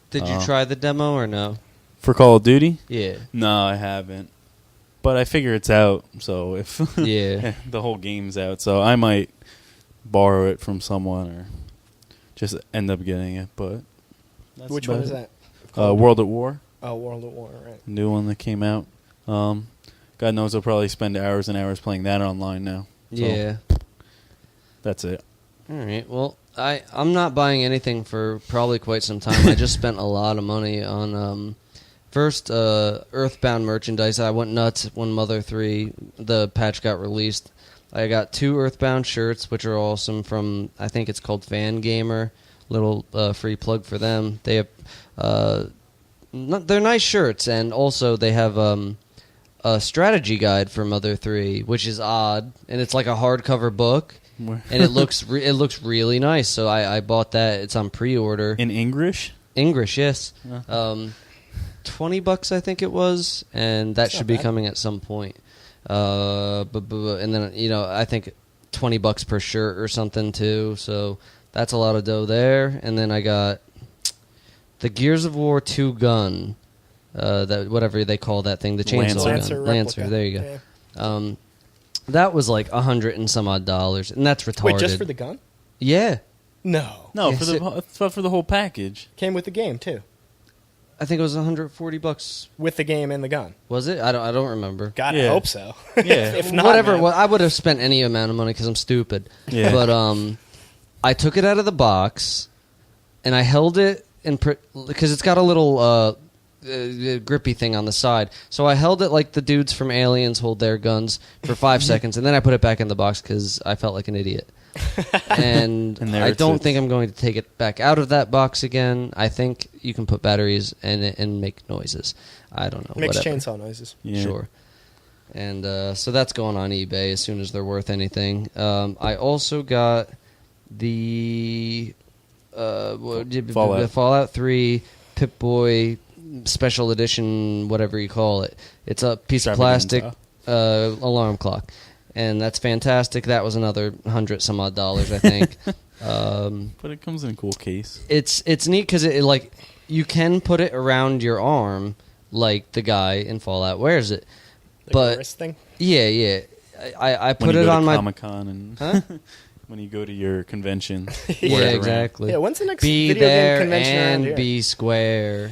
Did you try the demo or no? For Call of Duty? Yeah. No, I haven't. But I figure it's out, so if Yeah. the whole game's out, so I might borrow it from someone or just end up getting it. But that's Which one about is it. that? World at War, Oh, World at War, right. new one that came out. God knows I'll probably spend hours and hours playing that online now. So Yeah. that's it. All right. Well, I'm not buying anything for probably quite some time. I just spent a lot of money on first Earthbound merchandise. I went nuts when Mother 3 the patch got released. I got 2 Earthbound shirts, which are awesome from I think it's called Fan Gamer. Little free plug for them. They have they're nice shirts, and also they have a strategy guide for Mother 3, which is odd, and it's like a hardcover book. And it looks really nice, so I bought that. It's on pre-order. In English? English, yes. $20 I think it was, and that should be coming at some point. And then I think $20 per shirt or something too. So that's a lot of dough there. And then I got the Gears of War 2 gun, that whatever they call that thing, the chainsaw gun, Lancer. There you go. Yeah. That was like $100 and some odd, and that's retarded. Wait, just for the gun? Yeah, No. No, Yes, for the whole package. Came with the game, too. I think it was $140. With the game and the gun. Was it? I don't remember. God, Yeah. I hope so. Yeah. If not, Whatever. man. Well, I would have spent any amount of money because I'm stupid. Yeah. But I took it out of the box, and I held it because it's got a little grippy thing on the side. So I held it like the dudes from Aliens hold their guns for 5 seconds, and then I put it back in the box because I felt like an idiot. And there I it don't sits. think I'm going to take it back out of that box again. I think you can put batteries in it and make noises. I don't know. Makes whatever. chainsaw noises. Yeah. Sure. And so that's going on eBay as soon as they're worth anything. I also got the Fallout 3 Pip-Boy Special Edition, whatever you call it. It's a piece of plastic alarm clock. And that's fantastic. That was another $100 some odd, I think. But it comes in a cool case. It's neat because it like you can put it around your arm like the guy in Fallout wears it. Like But a wrist thing? yeah. I When put you it go on to my Comic-Con and when you go to your convention. yeah, wear it around. exactly. Yeah, when's the next Be video game there convention around and here? be square.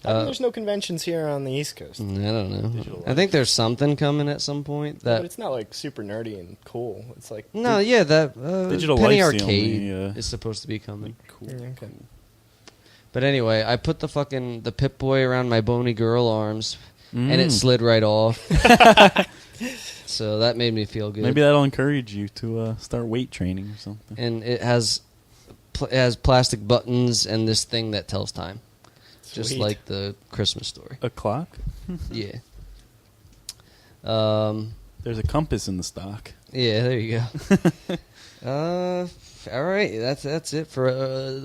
How come there's no conventions here on the East Coast? I don't know. Digital I think there's something coming at some point. But That it's not like super nerdy and cool. It's like no, yeah, that Digital Penny Life's the Arcade only, is supposed to be coming. Cool. Yeah, okay. But anyway, I put the Pip-Boy around my bony girl arms, and it Mm. slid right off. So that made me feel good. Maybe that'll encourage you to start weight training or something. And it has plastic buttons and this thing that tells time, just Sweet. like the Christmas story. A clock? Yeah. There's a compass in the stock. Yeah, there you go. All right, that's it for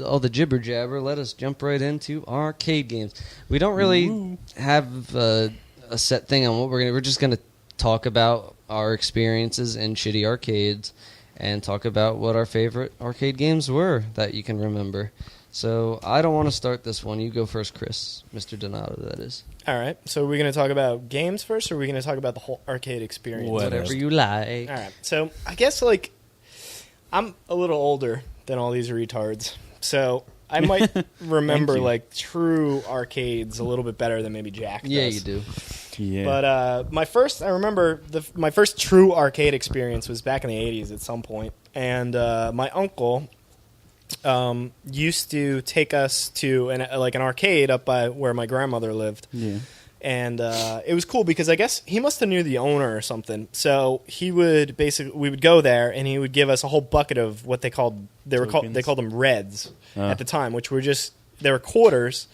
all the jibber jabber. Let us jump right into arcade games. We don't really have a set thing on what we're just gonna talk about our experiences in shitty arcades, and talk about what our favorite arcade games were that you can remember. So I don't want to start this one. You go first, Chris. Mr. Donato, that is. All right. So we're going to talk about games first, or are we going to talk about the whole arcade experience? Whatever you like. All right. So I guess, like, I'm a little older than all these retards. So I might remember, you. like, true arcades a little bit better than maybe Jack does. Yeah, you do. Yeah. But I remember my first true arcade experience was back in the 80s at some point. And my uncle used to take us to an arcade up by where my grandmother lived. Yeah. And it was cool because I guess he must have knew the owner or something. So we would go there and he would give us a whole bucket of what they called them reds at the time, which were they were quarters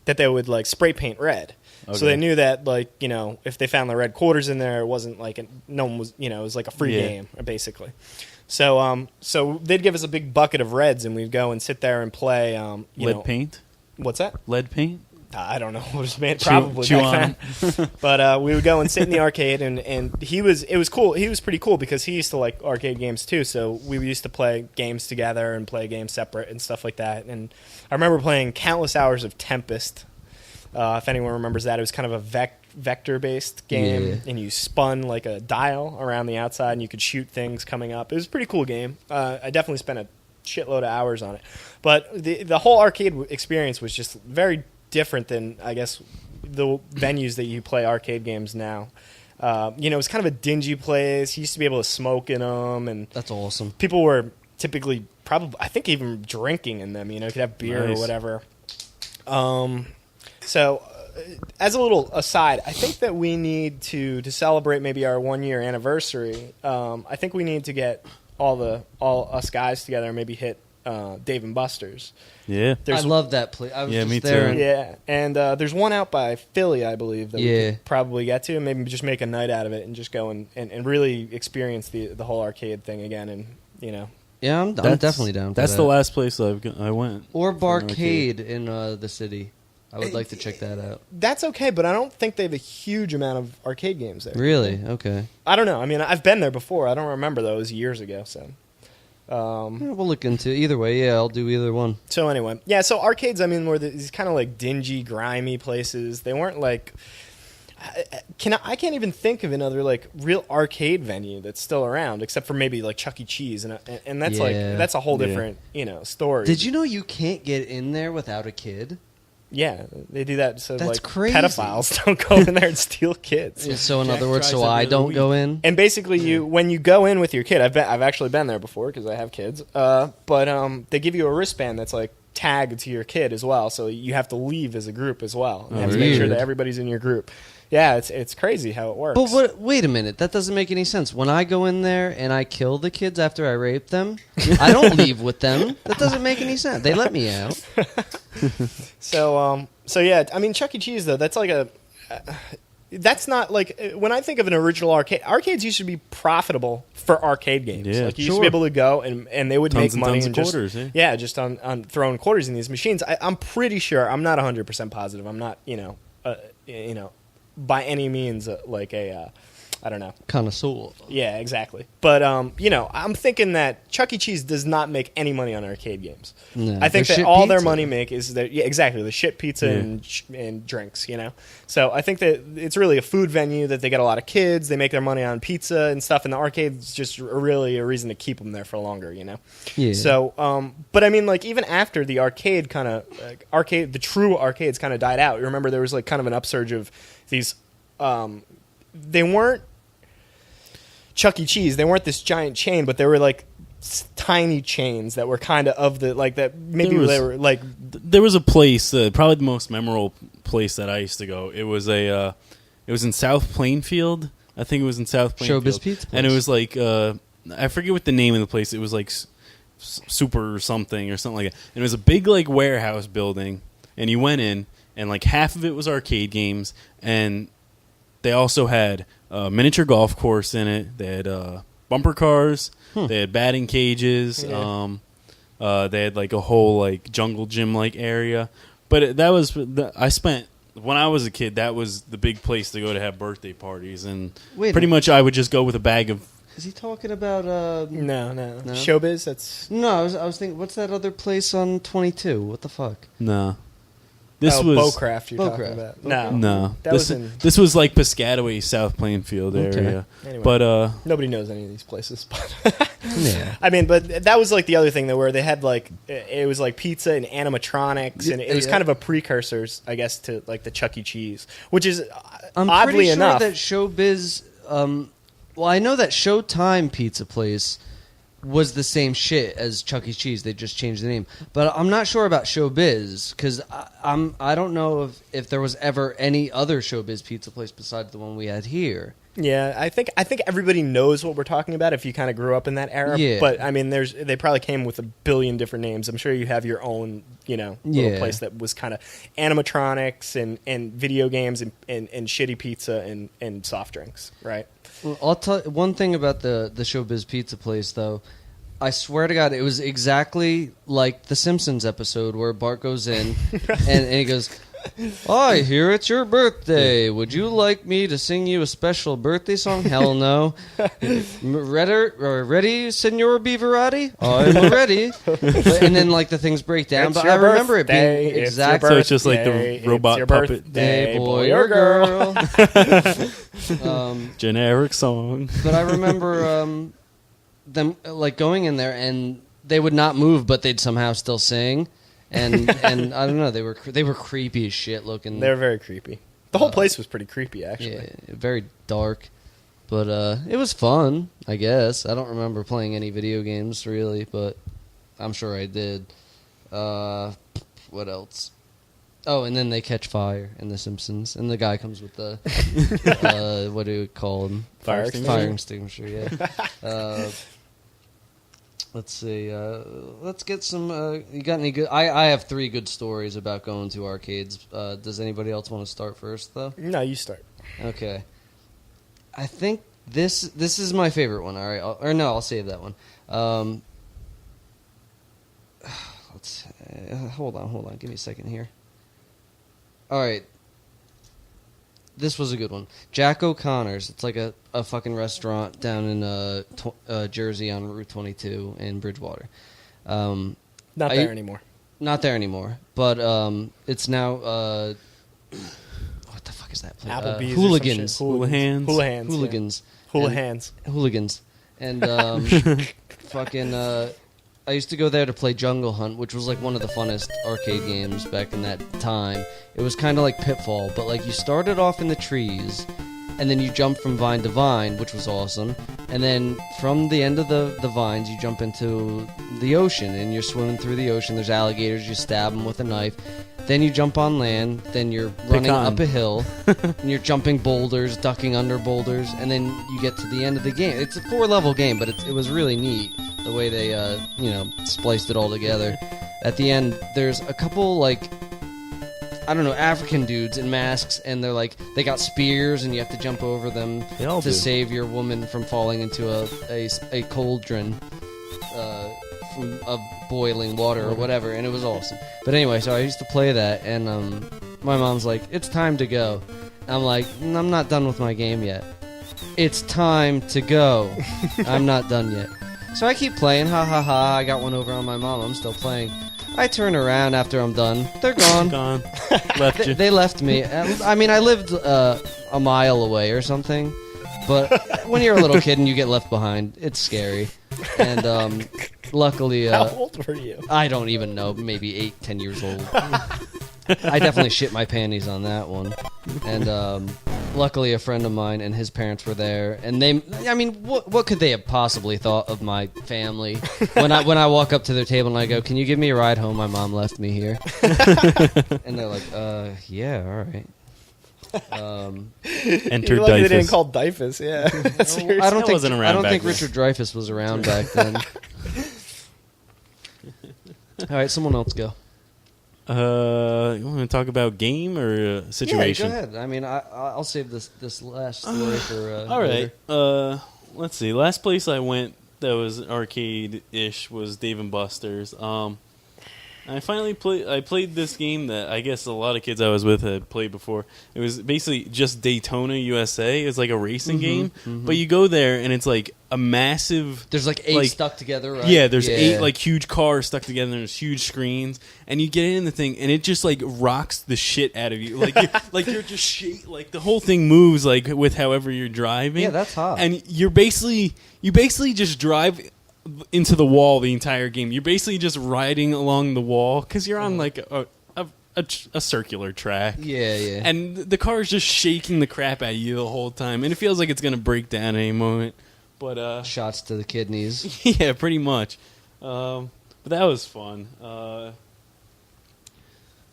that they would like spray paint red. Okay. So they knew that, like, you know, if they found the red quarters in there, it wasn't like no one was, you know, it was like a free game basically. So they'd give us a big bucket of reds and we'd go and sit there and play. Lead paint? What's that? Lead paint? I don't know what was made, probably chew back then. But we would go and sit in the arcade, and it was cool. He was pretty cool because he used to like arcade games too. So we used to play games together and play games separate and stuff like that. And I remember playing countless hours of Tempest. If anyone remembers that, it was kind of a vector-based game, and you spun like a dial around the outside, and you could shoot things coming up. It was a pretty cool game. I definitely spent a shitload of hours on it. But the whole arcade experience was just very different than, I guess, the venues that you play arcade games now. You know, it's kind of a dingy place. You used to be able to smoke in them, and That's awesome. people were typically I think even drinking in them. You know, you could have beer Nice. or whatever. So, as a little aside, I think that we need to celebrate maybe our 1-year anniversary. I think we need to get all us guys together and maybe hit Dave and Buster's. Yeah. There's I love that place. I was Yeah, just me there. too. and- Yeah, and there's one out by Philly, I believe, that we Yeah. could probably get to, and maybe just make a night out of it and just go and really experience the whole arcade thing again, and, you know. Yeah, I'm definitely down for That's that. the last place I went. Or for an arcade. Barcade in the city. I would like to check that out. That's okay, but I don't think they have a huge amount of arcade games there. Really? Okay. I don't know. I mean, I've been there before. I don't remember those years ago, so. Yeah, we'll look into either way. Yeah, I'll do either one. So anyway, yeah. So arcades, I mean, were these kind of like dingy, grimy places. They weren't like. I can't even think of another like real arcade venue that's still around, except for maybe like Chuck E. Cheese, and that's like Yeah. that's a whole Yeah. different story. Did you know you can't get in there without a kid? Yeah, they do that so That's like crazy. pedophiles don't go in there and steal kids. So in Jack other words, tries so every I other don't week. go in. And basically, when you go in with your kid, I've actually been there before because I have kids. But they give you a wristband that's like tagged to your kid as well, so you have to leave as a group as well. You have to make sure weird. that everybody's in your group. Yeah, it's crazy how it works. But what? Wait a minute. That doesn't make any sense. When I go in there and I kill the kids after I rape them, I don't leave with them. That doesn't make any sense. They let me out. So yeah, I mean Chuck E. Cheese though, that's like that's not like when I think of an original arcade. Arcades used to be profitable for arcade games. Yeah, like you used to be able to go and they would Tons make and money tons and of just quarters, yeah. just on throwing quarters in these machines. I'm pretty sure. I'm not 100% positive. I'm not by any means like a I don't know. Connoisseur. Yeah, exactly. But I'm thinking that Chuck E. Cheese does not make any money on arcade games. No, I think they're that shit all their pizza. money make is exactly the shit pizza and drinks. So I think that it's really a food venue that they get a lot of kids. They make their money on pizza and stuff, and the arcade's just really a reason to keep them there for longer. Yeah. So, but I mean, like even after the arcade the true arcades kind of died out. You remember there was like kind of an upsurge of these. They weren't Chuck E. Cheese. They weren't this giant chain, but they were like tiny chains that were kind of the like that. Maybe they were like There was a place, probably the most memorable place that I used to go. It was it was in South Plainfield. I think it was in South Plainfield. Showbiz Pizza And it place. was like I forget what the name of the place. It was like Super or something like that. And it was a big like warehouse building, and you went in, and like half of it was arcade games, and they also had a miniature golf course in it. They had bumper cars. They had batting cages. Yeah. They had like a whole like jungle gym like area. But I spent when I was a kid. That was the big place to go to have birthday parties, and Wait a pretty much I would just go with a bag of Is he talking about No. No? Showbiz. That's No, I was thinking, what's that other place on 22? What the fuck? No. This was Bowcraft. You're talking Bowcraft. about? Okay. no. That this was in. this was like Piscataway, South Plainfield Okay. area. Anyway. But Nobody knows any of these places, but Yeah. I mean, but that was like the other thing though, where they had like it was like pizza and animatronics, and it was Yeah. kind of a precursors, I guess, to like the Chuck E. Cheese, which is I'm oddly pretty sure enough. that Showbiz. Well, I know that Showtime Pizza Place was the same shit as Chuck E. Cheese. They just changed the name, but I'm not sure about Showbiz because I don't know if there was ever any other Showbiz pizza place besides the one we had here. Yeah, I think everybody knows what we're talking about if you kind of grew up in that era. Yeah. But I mean, they probably came with a billion different names. I'm sure you have your own, little Yeah. place that was kind of animatronics and video games and shitty pizza and soft drinks, right? Well, I'll tell you one thing about the Showbiz Pizza Place, though. I swear to God, it was exactly like the Simpsons episode where Bart goes in and he goes, "I hear it's your birthday. Would you like me to sing you a special birthday song?" Hell no. Ready, Senor Beaverati? I'm ready. And then like the things break down, It's but your I remember it birthday, being it's exactly. So it's just like the birthday, robot it's your puppet. birthday, Hey, boy or girl. generic song. But I remember them like going in there and they would not move, but they'd somehow still sing. And I don't know, they were creepy as shit looking. They're very creepy. The whole place was pretty creepy, actually. Yeah, very dark. But it was fun, I guess. I don't remember playing any video games really, but I'm sure I did. What else? Oh, and then they catch fire in The Simpsons, and the guy comes with the what do you call him? Fire Fire extinguisher. Yeah. Let's see. Let's get some. You got any good? I have 3 good stories about going to arcades. Does anybody else want to start first, though? No, you start. Okay. I think this is my favorite one. All right, I'll save that one. Let's hold on. Give me a second here. All right. This was a good one. Jack O'Connor's. It's like a fucking restaurant down in Jersey on Route 22 in Bridgewater. Not there anymore. Not there anymore. But it's now. What the fuck is that place? Applebee's. Hooligans. Hooligans. Hooligans. Hooligans. Hooligans. Hooligans. And fucking I used to go there to play Jungle Hunt, which was like one of the funnest arcade games back in that time. It was kind of like Pitfall, but like you started off in the trees and then you jump from vine to vine, which was awesome. And then from the end of the vines, you jump into the ocean and you're swimming through the ocean. There's alligators, you stab them with a knife. Then you jump on land, then you're running on. up a hill, and you're jumping boulders, ducking under boulders, and then you get to the end of the game. It's a 4-level game, but it was really neat the way they, spliced it all together. At the end, there's a couple, like, I don't know, African dudes in masks, and they're like, they got spears, and you have to jump over them They all to do. save your woman from falling into a cauldron of boiling water or whatever, and it was awesome. But anyway, so I used to play that, and my mom's like, "It's time to go." I'm like, "I'm not done with my game yet." "It's time to go." I'm not done yet. So I keep playing, ha ha ha. I got one over on my mom. I'm still playing. I turn around after I'm done. They're gone. Gone. Left you. They left me. I mean, I lived a mile away or something. But when you're a little kid and you get left behind, it's scary. And luckily, How old were you? I don't even know, maybe 8-10 years old. I definitely shit my panties on that one. And luckily, a friend of mine and his parents were there, and what could they have possibly thought of my family? When I walk up to their table and I go, "Can you give me a ride home? My mom left me here." And they're like, "Yeah, all right." Enter You're lucky they didn't Dyfus. call Dyfus, yeah. Seriously. I don't That think wasn't I around don't back think then. Richard Dreyfuss was around back then. All right, someone else go. You want to talk about game or situation? Yeah, go ahead. I mean, I'll save this last story for. All later. right. Let's see. Last place I went that was arcade-ish was Dave and Buster's. I finally played this game that I guess a lot of kids I was with had played before. It was basically just Daytona USA. It's like a racing game, but you go there and it's like a massive. There's like 8 stuck together, right? Yeah, there's 8 like huge cars stuck together. And there's huge screens, and you get in the thing, and it just like rocks the shit out of you. Like you're just like the whole thing moves like with however you're driving. Yeah, that's hot. And you basically just drive into the wall the entire game. You're basically just riding along the wall because you're on like a circular track. Yeah. And the car is just shaking the crap out of you the whole time, and it feels like it's gonna break down at any moment. But shots to the kidneys. yeah, pretty much. But that was fun.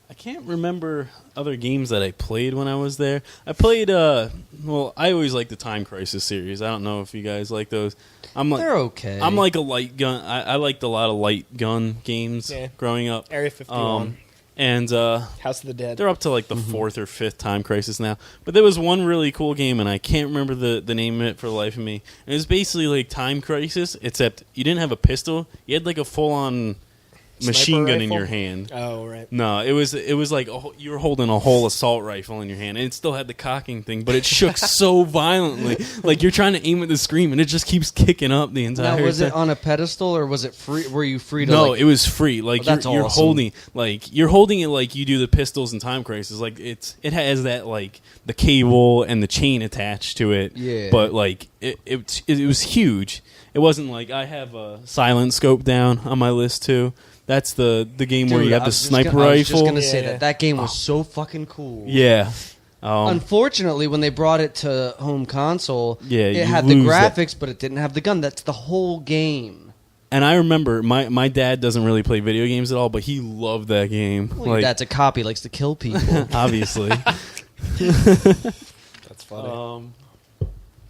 I can't remember other games that I played when I was there. I played, I always like the Time Crisis series. I don't know if you guys like those. They're okay. I'm like a light gun. I liked a lot of light gun games growing up. Area 51. And House of the Dead. they're up to like the 4th or 5th Time Crisis now. But there was one really cool game, and I can't remember the name of it for the life of me. And it was basically like Time Crisis, except you didn't have a pistol. You had like a full-on machine gun in rifle? your hand. Oh, right. No, it was like you were holding a whole assault rifle in your hand, and it still had the cocking thing, but it shook so violently, like you're trying to aim at the screen, and it just keeps kicking up the entire time. Now, was it on a pedestal or was it free? Were you free to? No, it was free. Like that's you're awesome. holding it like you do the pistols in Time Crisis. Like it has that like the cable and the chain attached to it. Yeah. But like it was huge. It wasn't like I have a silent scope down on my list too. That's the game where Dude, you have I the was just sniper gonna- I was rifle. just gonna say that game was so fucking cool. Yeah. Unfortunately, when they brought it to home console, Yeah, it you had the lose that. graphics, but it didn't have the gun. That's the whole game. And I remember my dad doesn't really play video games at all, but he loved that game. Well, like that's a cop. He likes to kill people. obviously. That's funny.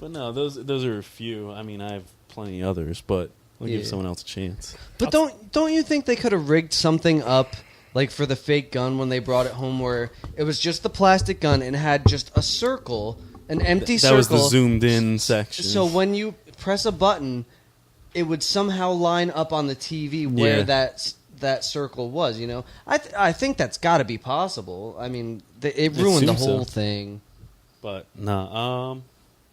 But no, those are a few. I mean, I have plenty others, but I'll give someone else a chance. But don't you think they could have rigged something up like for the fake gun when they brought it home, where it was just the plastic gun and had just a circle, an empty That circle. was the zoomed in section. So when you press a button, it would somehow line up on the TV where Yeah. that circle was. You know, I think that's got to be possible. I mean, it ruined the assume so. whole thing. But no,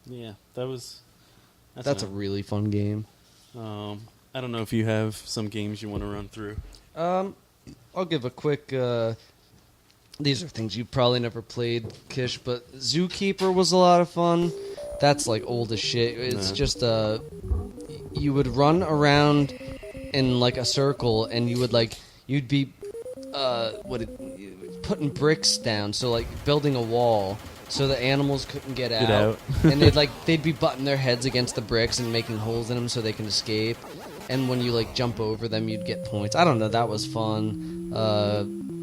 yeah, That's a really fun game. I don't know if you have some games you want to run through. I'll give a quick. These are things you probably never played, Kish, but Zookeeper was a lot of fun. That's like old as shit. It's just you would run around in like a circle, and you'd be putting bricks down, so like building a wall so the animals couldn't get out. And they'd be butting their heads against the bricks and making holes in them so they can escape. And when you like jump over them, you'd get points. I don't know, that was fun.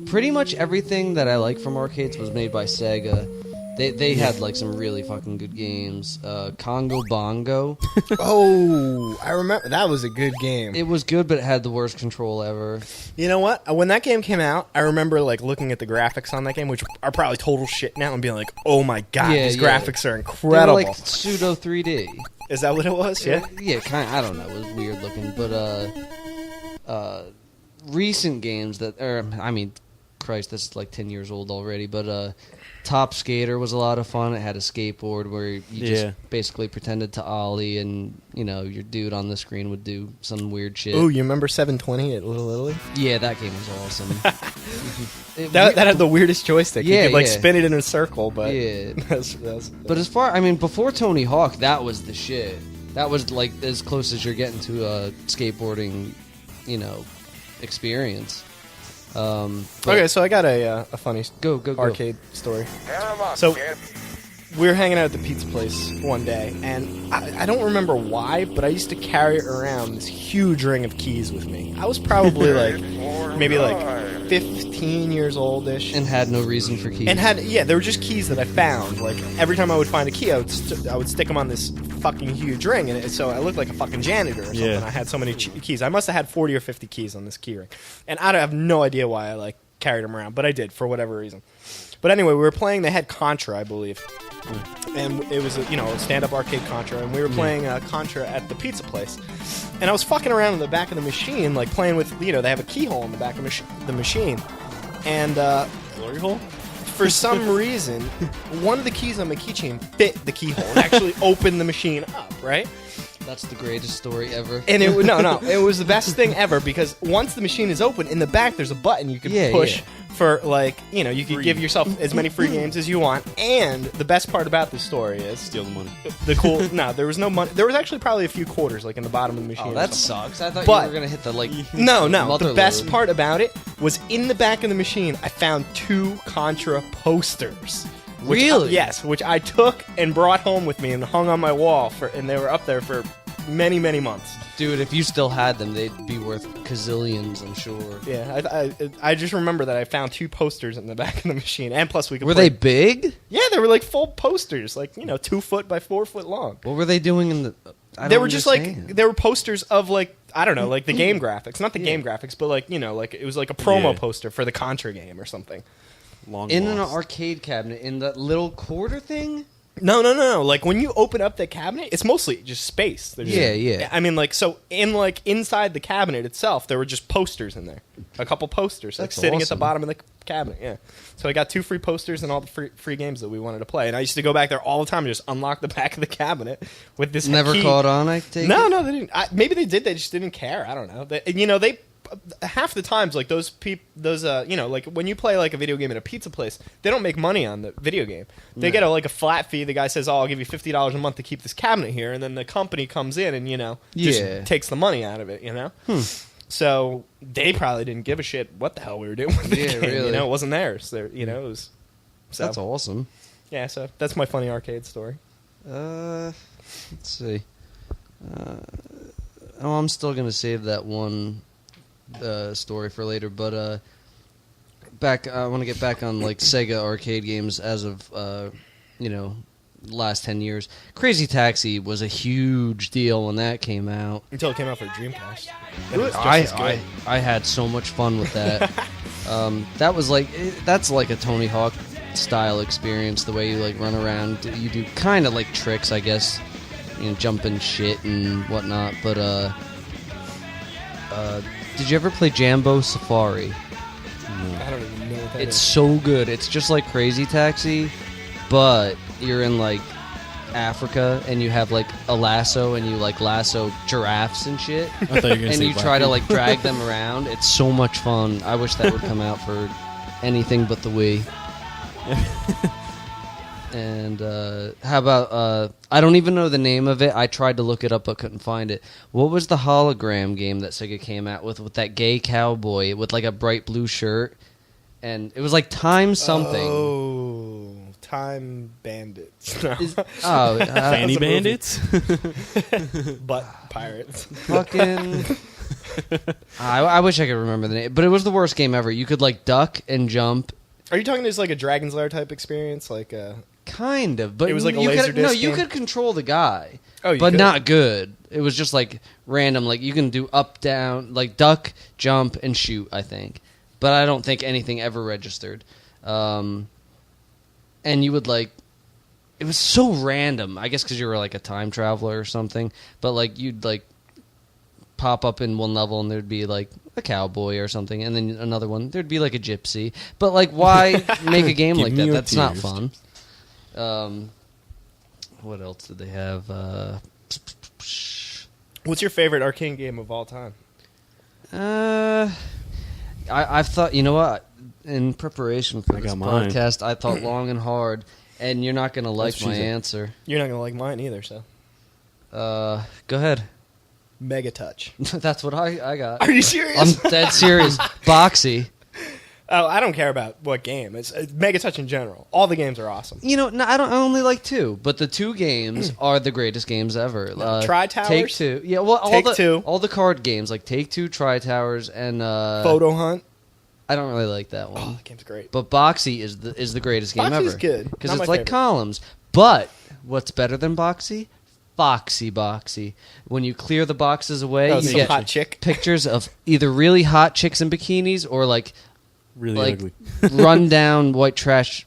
Pretty much everything that I like from arcades was made by Sega. They had like some really fucking good games. Congo Bongo. Oh, I remember. That was a good game. It was good, but it had the worst control ever. You know what? When that game came out, I remember like looking at the graphics on that game, which are probably total shit now, and being like, "Oh my god, Yeah, these yeah. graphics are They were incredible." like pseudo 3D. Is that what it was? Yeah. Yeah, kind of. I don't know. It was weird looking, but recent games Christ, this is like 10 years old already. But Top Skater was a lot of fun. It had a skateboard where you just basically pretended to ollie, and your dude on the screen would do some weird shit. Oh, you remember 720 at Little Italy? Yeah, that game was awesome. That had the weirdest joystick. Yeah, you could yeah. spin it in a circle, but Yeah. that's But before Tony Hawk, that was the shit. That was like as close as you're getting to a skateboarding, experience. okay. So I got a funny Go. arcade story. So we were hanging out at the pizza place one day, and I don't remember why, but I used to carry around this huge ring of keys with me. I was probably maybe 15 years oldish. And had no reason for keys. They were just keys that I found. Like every time I would find a key, I would stick them on this fucking huge ring, and so I looked like a fucking janitor or something. Yeah. I had so many keys. I must have had 40 or 50 keys on this key ring, and I have no idea why I carried them around, but I did for whatever reason. But anyway, we were playing. They had Contra, I believe, and it was a stand-up arcade Contra, and we were playing Contra at the pizza place. And I was fucking around in the back of the machine, like playing with they have a keyhole in the back of the machine, and Glory hole? for some reason, one of the keys on my keychain fit the keyhole and actually opened the machine up, right? That's the greatest story ever. And it it was the best thing ever because once the machine is open, in the back there's a button you can push for you could give yourself as many free games as you want. And the best part about this story is Steal the money. there was no money. There was actually probably a few quarters like in the bottom of the machine. Oh, or that something. sucks. I thought But- you were gonna hit the No. mother The best load. part about it was in the back of the machine, I found 2 Contra posters. Really? Yes, which I took and brought home with me and hung on my wall and they were up there for many, many months. Dude, if you still had them, they'd be worth gazillions, I'm sure. Yeah, I just remember that I found 2 posters in the back of the machine, and plus we could Were play. they big? Yeah, they were like full posters, 2 foot by 4 foot long. What were they doing in the? They were just they were posters of I don't know, like the game graphics, not the game graphics, but it was like a promo Yeah. poster for the Contra game or something. Long in an lost. arcade cabinet in that little quarter thing. No. Like when you open up the cabinet, it's mostly just space. There's Yeah. I mean, inside the cabinet itself, there were just posters in there, a couple posters, That's sitting at the awesome. bottom of the cabinet. Yeah. So I got 2 free posters and all the free games that we wanted to play, and I used to go back there all the time and just unlock the back of the cabinet with this. Never key. caught on, I take it? No, they didn't. Maybe they did. They just didn't care. I don't know. They half the times, like those like when you play like a video game at a pizza place, they don't make money on the video game. They get a flat fee. The guy says, "Oh, I'll give you $50 a month to keep this cabinet here," and then the company comes in and just Yeah. takes the money out of it. So they probably didn't give a shit what the hell we were doing with the Yeah, game. really. It wasn't theirs. It was. So That's awesome. yeah. So that's my funny arcade story. Let's see. I'm still gonna save that one story for later, but I want to get back on Sega arcade games as of last 10 years. Crazy Taxi was a huge deal when that came out. Until it came out for Dreamcast. And it was just as good. I had so much fun with that. That was that's like a Tony Hawk style experience. The way you run around, you do kind of tricks, I guess, jumping shit and whatnot. But did you ever play Jambo Safari? I don't even know what that It's is. so good. It's just like Crazy Taxi, but you're in Africa and you have a lasso and you lasso giraffes and shit. I thought you were gonna And say you black try to people. drag them around. It's so much fun. I wish that would come out for anything but the Wii. And how about I don't even know the name of it. I tried to look it up but couldn't find it. What was the hologram game that Sega came out with that gay cowboy with a bright blue shirt? And it was Time something. Oh, Time Bandits. No. Fanny a movie. Bandits? But pirates. Fucking. I wish I could remember the name, but it was the worst game ever. You could duck and jump. Are you talking just a Dragon's Lair type experience? Kind of, but It was like a you Laserdisc No, you game? could control the guy, Oh, you but could? not good. It was just random. You can do up, down, duck, jump, and shoot. I think, but I don't think anything ever registered. And you would it was so random. I guess because you were a time traveler or something. But you'd pop up in one level and there'd be a cowboy or something, and then another one there'd be a gypsy. But why make a game Give like me that? your That's not tears. fun. What else did they have? What's your favorite arcade game of all time? I've thought. You know what? In preparation for I this got mine. podcast, I thought long and hard, and you're not gonna like Let's my choose it. answer. You're not going to like mine either, so. Go ahead. Mega Touch. That's what I got. Are you serious? I'm dead serious. Boxy. Oh, I don't care about what game. It's Mega Touch in general. All the games are awesome. You know, no, I only like 2, but the 2 games are the greatest games ever. Tri-Towers? Take-Two. Yeah, well, Take-Two. all the card games like Take-Two, Tri-Towers, and Photo Hunt. I don't really like that one. Oh, that game's great. But Boxy is the greatest game Boxy's ever. good. Because Not it's my like favorite. columns. But what's better than Boxy? Boxy. When you clear the boxes away, Oh, you some get hot chick. pictures of either really hot chicks in bikinis or Really like ugly. run down white trash,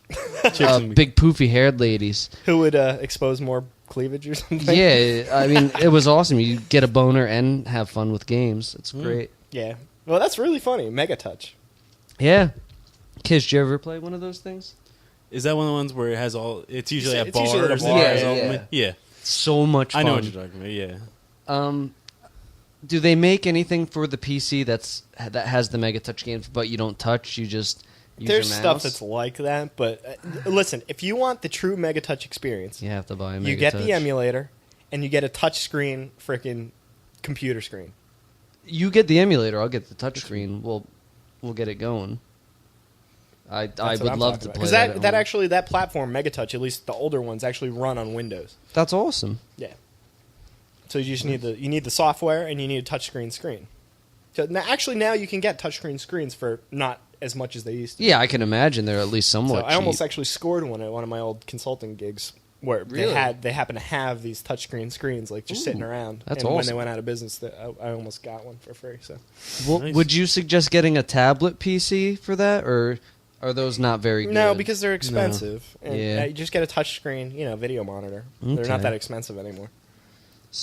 and- big poofy haired ladies. Who would expose more cleavage or something? Yeah, I mean, it was awesome. You get a boner and have fun with games. It's great. Yeah. Well, that's really funny. Mega Touch. Yeah. Kids, did you ever play one of those things? Is that one of the ones where it has all? It's usually at It's usually at a bars. bar, and it has yeah. all- yeah. So much fun. I know what you're talking about. Yeah. Do they make anything for the PC that has the Mega Touch games, but you don't touch? You just use There's your stuff mouse? that's like that, but listen, if you want the true Mega Touch experience, You have to buy a Mega you get Touch. the emulator and you get a touch screen freaking computer screen. You get the emulator. I'll get the touchscreen. We'll get it going. I That's would what I'm love talking to about. play 'Cause that. at that home. actually that platform Mega Touch, at least the older ones, actually run on Windows. That's awesome. Yeah. So you just need the software and you need a touchscreen screen. So now you can get touchscreen screens for not as much as they used to. Yeah, I can imagine they're at least So somewhat I almost cheap. actually scored one at one of my old consulting gigs where Really? they happen to have these touchscreen screens like just sitting around. that's and when they awesome. went out of business, I almost got one for free. So Well, Nice. would you suggest getting a tablet PC for that, or are those not very good? no, because they're expensive. And Yeah. you just get a touchscreen, video monitor. They're Okay. not that expensive anymore.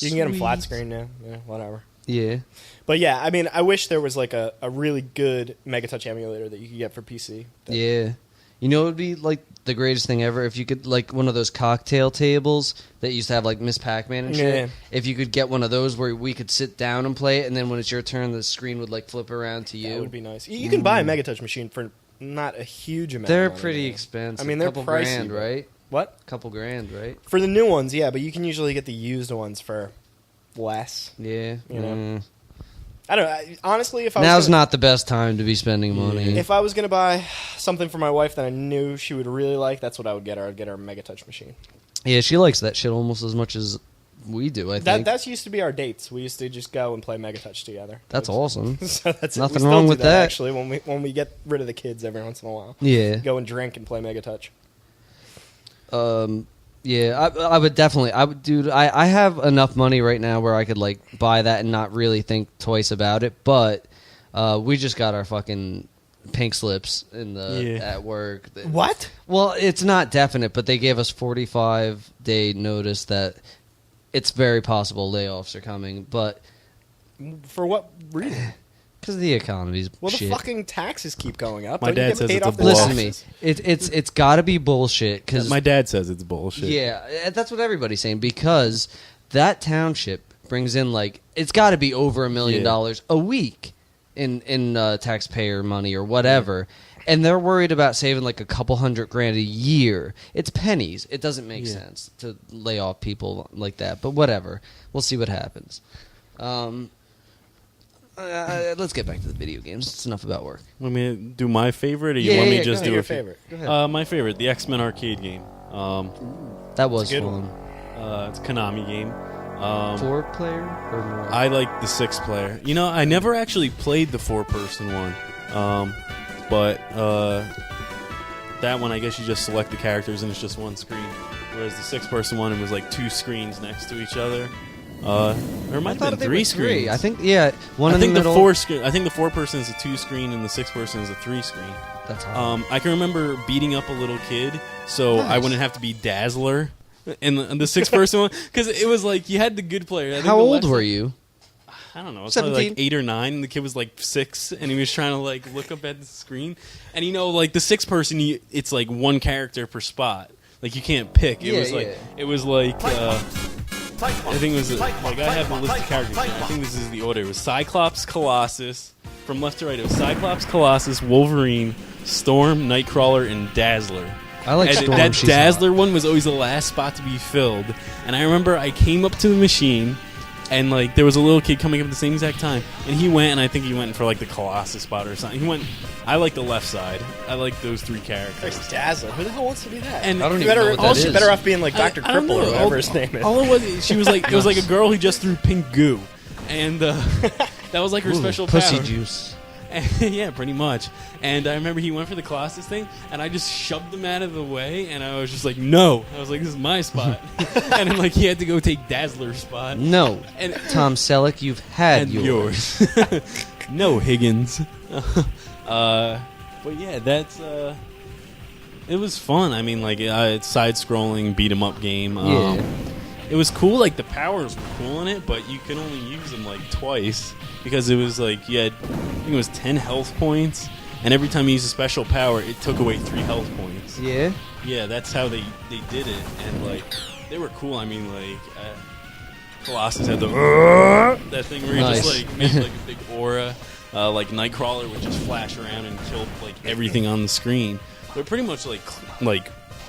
You can get them flat Sweet. screen now. Whatever. Yeah. But yeah, I mean, I wish there was like a really good Mega Touch emulator that you could get for PC. Yeah. You know, it would be like the greatest thing ever if you could, like, one of those cocktail tables that used to have like Miss Pac-Man and shit. Yeah. If you could get one of those where we could sit down and play it, and then when it's your turn, the screen would like flip around to you. That would be nice. You can buy a Mega Touch machine for not a huge amount. They're of money, pretty though. expensive. I mean, they're couple pricey, grand, but- right? What? Couple grand, right? For the new ones, yeah, but you can usually get the used ones for less. Yeah. You know. Mm. I don't know. Honestly, if I was Now's gonna, not the best time to be spending money. if I was gonna buy something for my wife that I knew she would really like, that's what I would get her. I'd get her a Mega Touch machine. Yeah, she likes that shit almost as much as we do, I think. That's used to be our dates. We used to just go and play Mega Touch together. That's awesome. So that's it. Nothing We still wrong do with that. Actually, when we get rid of the kids every once in a while, Yeah. go and drink and play Mega Touch. Yeah, I would definitely. Dude, I have enough money right now where I could like buy that and not really think twice about it. But we just got our fucking pink slips at work. What? Well, it's not definite, but they gave us 45-day notice that it's very possible layoffs are coming. But For what reason? because the economy's Well, shit. the fucking taxes keep going up. My Don't you dad get says paid it's a off the bluff. Listen to me. taxes? It's got to be bullshit. Because My dad says it's bullshit. yeah, that's what everybody's saying because that township brings in like it's got to be over $1 million a week in taxpayer money or whatever, and they're worried about saving like a couple $100,000 a year. It's pennies. It doesn't make sense to lay off people like that, but whatever. We'll see what happens. Let's get back to the video games. It's enough about work. Want me to do my favorite, or you Yeah, want me yeah, to just go do your a few? favorite. Go ahead. My favorite, the X-Men arcade game. That was good fun. It's a Konami game. 4-player or more? I like the 6-player. You know, I never actually played the 4-person one, but that one, I guess you just select the characters and it's just one screen. Whereas the 6-person one, it was like 2 screens next to each other. Or it might have been 3 screens. I think one I in think the the middle. 4 screen. I think the 4-person is a 2 screen and the 6-person is a 3 screen. That's hard. I can remember beating up a little kid, so I wouldn't have to be Dazzler in the 6-person one, because it was like you had the good player. I think How the old less- were you? I don't know. It was probably 17? like 8 or 9, and the kid was like 6, and he was trying to like look up at the screen. And like the 6-person, it's like one character per spot. Like you can't pick. It was like I think it was like I have a list of characters. I think this is the order. It was Cyclops, Colossus. From left to right, it was Cyclops, Colossus, Wolverine, Storm, Nightcrawler, and Dazzler. I like And Storm. that she's Dazzler one was always the last spot to be filled. And I remember I came up to the machine, and like there was a little kid coming up at the same exact time, and he went, and I think he went for like the Colossus spot or something. He went. I like the left side. I like those 3 characters. There's Dazzler. Who the hell wants to be that? And I don't you even better, know what that also is. better off being like Dr. I don't Cripple or know. whatever his name is. All it was, she was like, it was like a girl who just threw pink goo, and that was like her Ooh, special pussy power. juice. Yeah, pretty much. And I remember he went for the Colossus thing, and I just shoved him out of the way, and I was just like, no. I was like, this is my spot. And then like he had to go take Dazzler's spot. No, And Tom Selleck, you've had and yours. yours. No, Higgins. But yeah, that's it was fun. I mean, like it's side-scrolling beat 'em up game. Yeah. It was cool. Like the powers were cool in it, but you could only use them like twice because it was like you had, I think it was 10 health points, and every time you used a special power, it took away 3 health points. Yeah. Yeah, that's how they did it, and like they were cool. I mean, like Colossus had the that thing where you Nice. just like made like a big aura. Like Nightcrawler would just flash around and kill like everything on the screen. They're pretty much like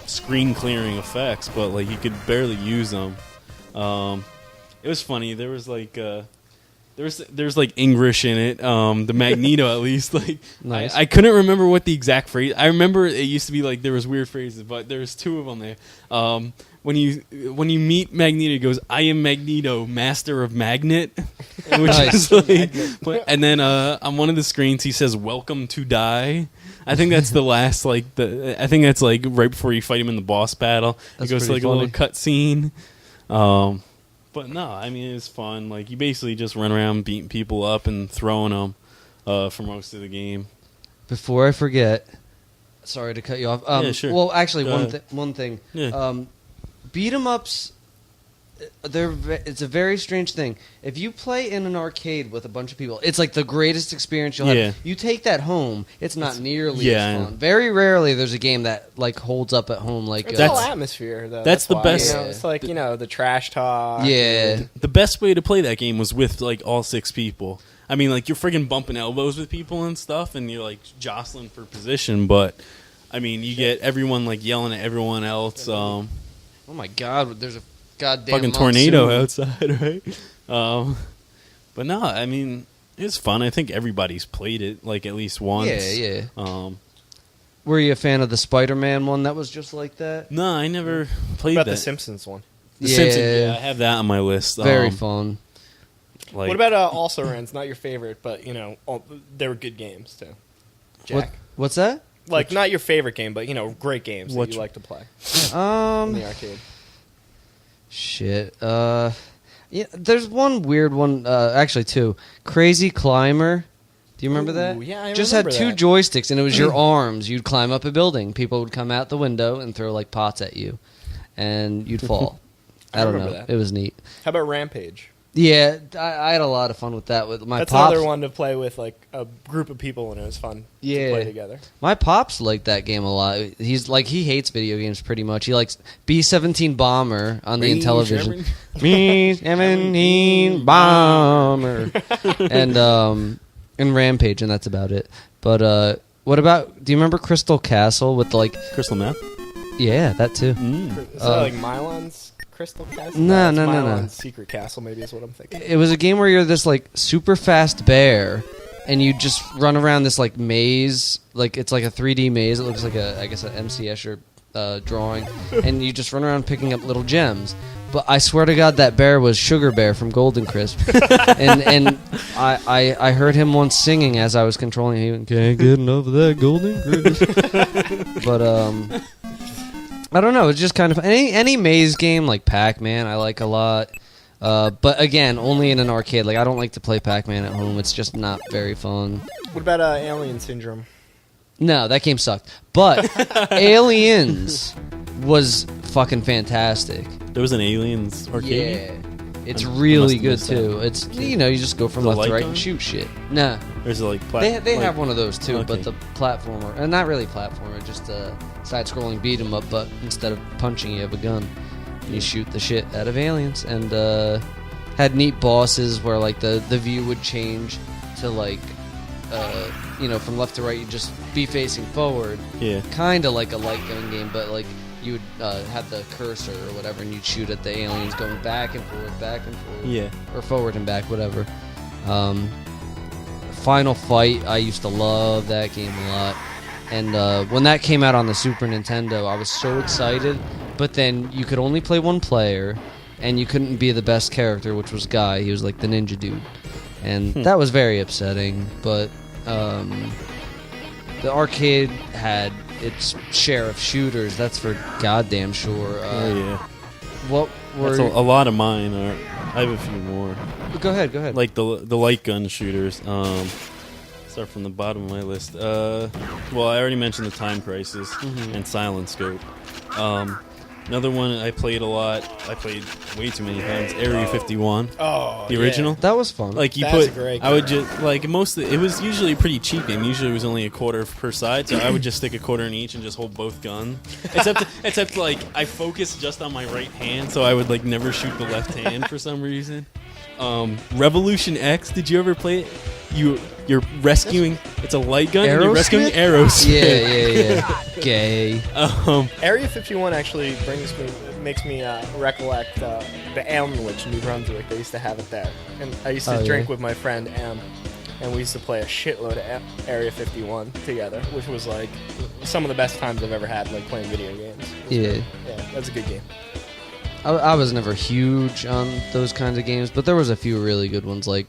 screen clearing effects, but like you could barely use them. It was funny. There was like there's like English in it. The Magneto at least. Like Nice. I couldn't remember what the exact phrase. I remember it used to be like there was weird phrases, but there's 2 of them there. When you meet Magneto, he goes, "I am Magneto, master of magnet," which Nice. is like, and then on one of the screens he says, "Welcome to die." I think that's the last I think that's like right before you fight him in the boss battle. That's it goes to like pretty a little funny. cut scene. But no, I mean it's fun. Like you basically just run around beating people up and throwing them for most of the game. Before I forget, sorry to cut you off. Yeah, sure. Well, actually, Go ahead. one thing. Yeah. Beat 'em ups. It's a very strange thing. If you play in an arcade with a bunch of people, it's like the greatest experience you'll have. Yeah. You take that home, it's not nearly yeah, I as know. fun. Very rarely there's a game that like holds up at home like It's That's- all atmosphere, though. that's the why, best- You know, it's like the trash talk. yeah. The best way to play that game was with like all 6 people. I mean, like you're friggin' bumping elbows with people and stuff, and you're like jostling for position. But I mean, you get everyone like yelling at everyone else. Oh my God! There's a goddamn Fucking tornado outside, right? But no, I mean it's fun. I think everybody's played it like at least once. Yeah, yeah. Were you a fan of the Spider-Man one that was just like that? No, I never What played about that. the Simpsons one? The Simpsons, yeah, I have that on my list. Very fun. Like, What about Also Rans? Not your favorite, but they were good games too. Jack, What's that? like not your favorite game, but great games that Which- you like to play in the arcade. Shit. Yeah, there's one weird one. Actually, 2. Crazy Climber. Do you remember that? Ooh, yeah, I Just had remember 2 that. joysticks, and it was your arms. You'd climb up a building. People would come out the window and throw like pots at you, and you'd fall. I don't know. remember that. It was neat. How about Rampage? Yeah, I had a lot of fun with that. With my That's pops. another one to play with like a group of people, and it was fun Yeah. to play together. My pops liked that game a lot. He hates video games pretty much. He likes B-17 Bomber on the Intellivision. B-17 Bomber and Rampage, and that's about it. But what about? Do you remember Crystal Castle with like? Crystal Meth? Yeah, that too. Is that like Mylon's Crystal Castle? No, it's no, no, no. Mylon's Secret Castle, maybe is what I'm thinking. It was a game where you're this like super fast bear, and you just run around this like maze. Like it's like a 3D maze. It looks like I guess an MC Escher drawing, and you just run around picking up little gems. But I swear to God, that bear was Sugar Bear from Golden Crisp, and I heard him once singing as I was controlling him. Can't get enough of that Golden Crisp. But I don't know. It's just kind of any maze game like Pac-Man. I like a lot. But again, only in an arcade. Like I don't like to play Pac-Man at home. It's just not very fun. What about Alien Syndrome? No, that game sucked. But Aliens was fucking fantastic. There was an Aliens arcade? Yeah. It's really have good missed that. too. It's you just go from The left light to right gun? and shoot shit. Nah. Or is it like They have one of those too, Okay. but the platformer, not really platformer, just a side-scrolling beat 'em up. But instead of punching, you have a gun. And you shoot the shit out of aliens, and had neat bosses where like the view would change to like from left to right. You'd just be facing forward, Yeah. kind of like a light gun game, but like you would have the cursor or whatever, and you'd shoot at the aliens going back and forward, Yeah. or forward and back, whatever. Final Fight, I used to love that game a lot. And when that came out on the Super Nintendo, I was so excited. But then you could only play one player, and you couldn't be the best character, which was Guy. He was like the ninja dude. And that was very upsetting. But the arcade had its share of shooters, that's for goddamn sure. Oh, yeah. What were... That's a lot of mine. I have a few more. Go ahead. Like the light gun shooters. Start from the bottom of my list. Well, I already mentioned the Time Crisis and Silent Scope. Another one I played a lot. I played way too many times. Area 51. Oh, The original. That was fun. Like you That's put, a great I would game. just like it was usually a pretty cheap game. Usually it was only a quarter per side, so I would just stick a quarter in each and just hold both guns. Except like I focused just on my right hand, so I would like never shoot the left hand for some reason. Revolution X. Did you ever play it? You're rescuing. It's a light gun. And you're rescuing Aerosmith. Yeah. Gay. Area 51 actually makes me recollect the Elmwood, New Brunswick. They used to have it there, and I used to drink with my friend M, and we used to play a shitload of Area 51 together, which was like some of the best times I've ever had, like playing video games. Yeah. That's a good game. I was never huge on those kinds of games, but there was a few really good ones. Like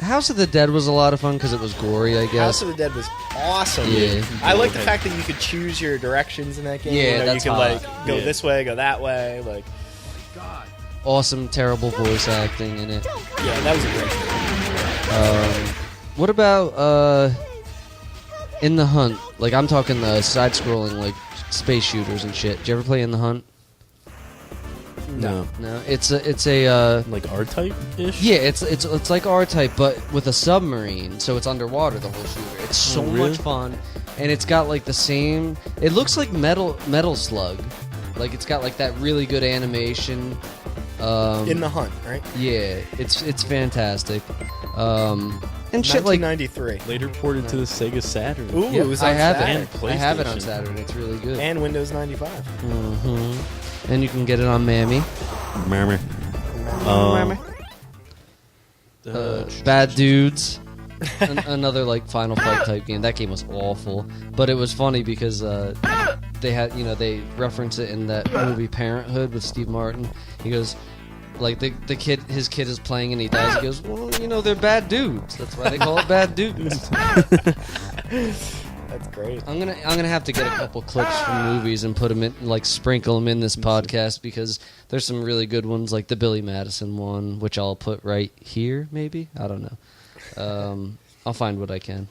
House of the Dead was a lot of fun because it was gory, I guess. House of the Dead was awesome. Yeah. I like the fact that you could choose your directions in that game. Yeah, you know, that's you could hot. like go Yeah. this way, go that way. Like, Awesome, terrible voice acting in it. yeah, that was a great game. What about In the Hunt? Like, I'm talking the side-scrolling, like, space shooters and shit. Did you ever play In the Hunt? No. No. It's a Like R-Type ish. yeah, it's like R-Type, but with a submarine, so it's underwater, the whole shooter. It's so really? much fun, and it's got, like, the same... It looks like Metal Slug. Like, it's got, like, that really good animation. In the Hunt, right? Yeah, it's fantastic. And shit like 1993. Later ported to the Sega Saturn. Ooh, Yep, it was I on have Saturn. it. I have it on PlayStation. Saturn. It's really good. And Windows 95. And you can get it on Mammy. Murmur. Bad Dudes. Another like Final Fight type game. That game was awful, but it was funny because they had they reference it in that movie Parenthood with Steve Martin. He goes. Like his kid is playing and he dies. He goes, well, they're bad dudes. That's why they call it Bad Dudes. That's great. I'm gonna have to get a couple clips from movies and put them in, like sprinkle them in this podcast because there's some really good ones, like the Billy Madison one, which I'll put right here. Maybe I don't know. I'll find what I can.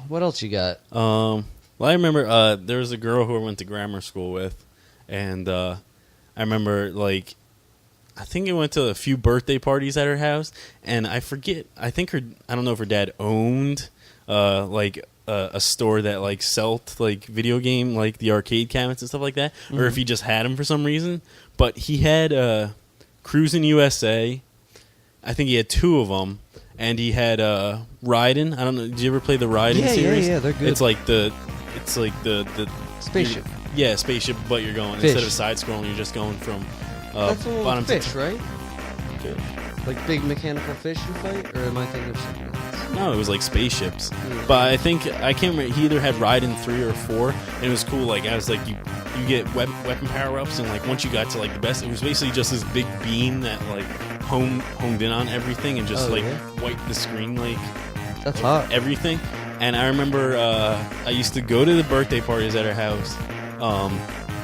What else you got? Well, I remember there was a girl who I went to grammar school with, and I remember, like, I think I went to a few birthday parties at her house, and I forget, I don't know if her dad owned, like, a store that, like, sold, like, video game, like, the arcade cabinets and stuff like that, or if he just had them for some reason, but he had Cruisin' USA, I think he had 2 of them, and he had Raiden, I don't know, did you ever play the Raiden series? Yeah, they're good. It's like the Spaceship. Yeah, spaceship, but you're going Fish. instead of side scrolling, you're just going from That's the one bottom with fish, to right? Okay. Like big mechanical fish you fight, or am I thinking of something else? No, it was like spaceships. But I can't remember. He either had Raiden 3 or 4, and it was cool. Like I was like you get weapon power ups, and like once you got to like the best, it was basically just this big beam that like honed in on everything and just wiped the screen like That's hot. everything. And I remember I used to go to the birthday parties at her house,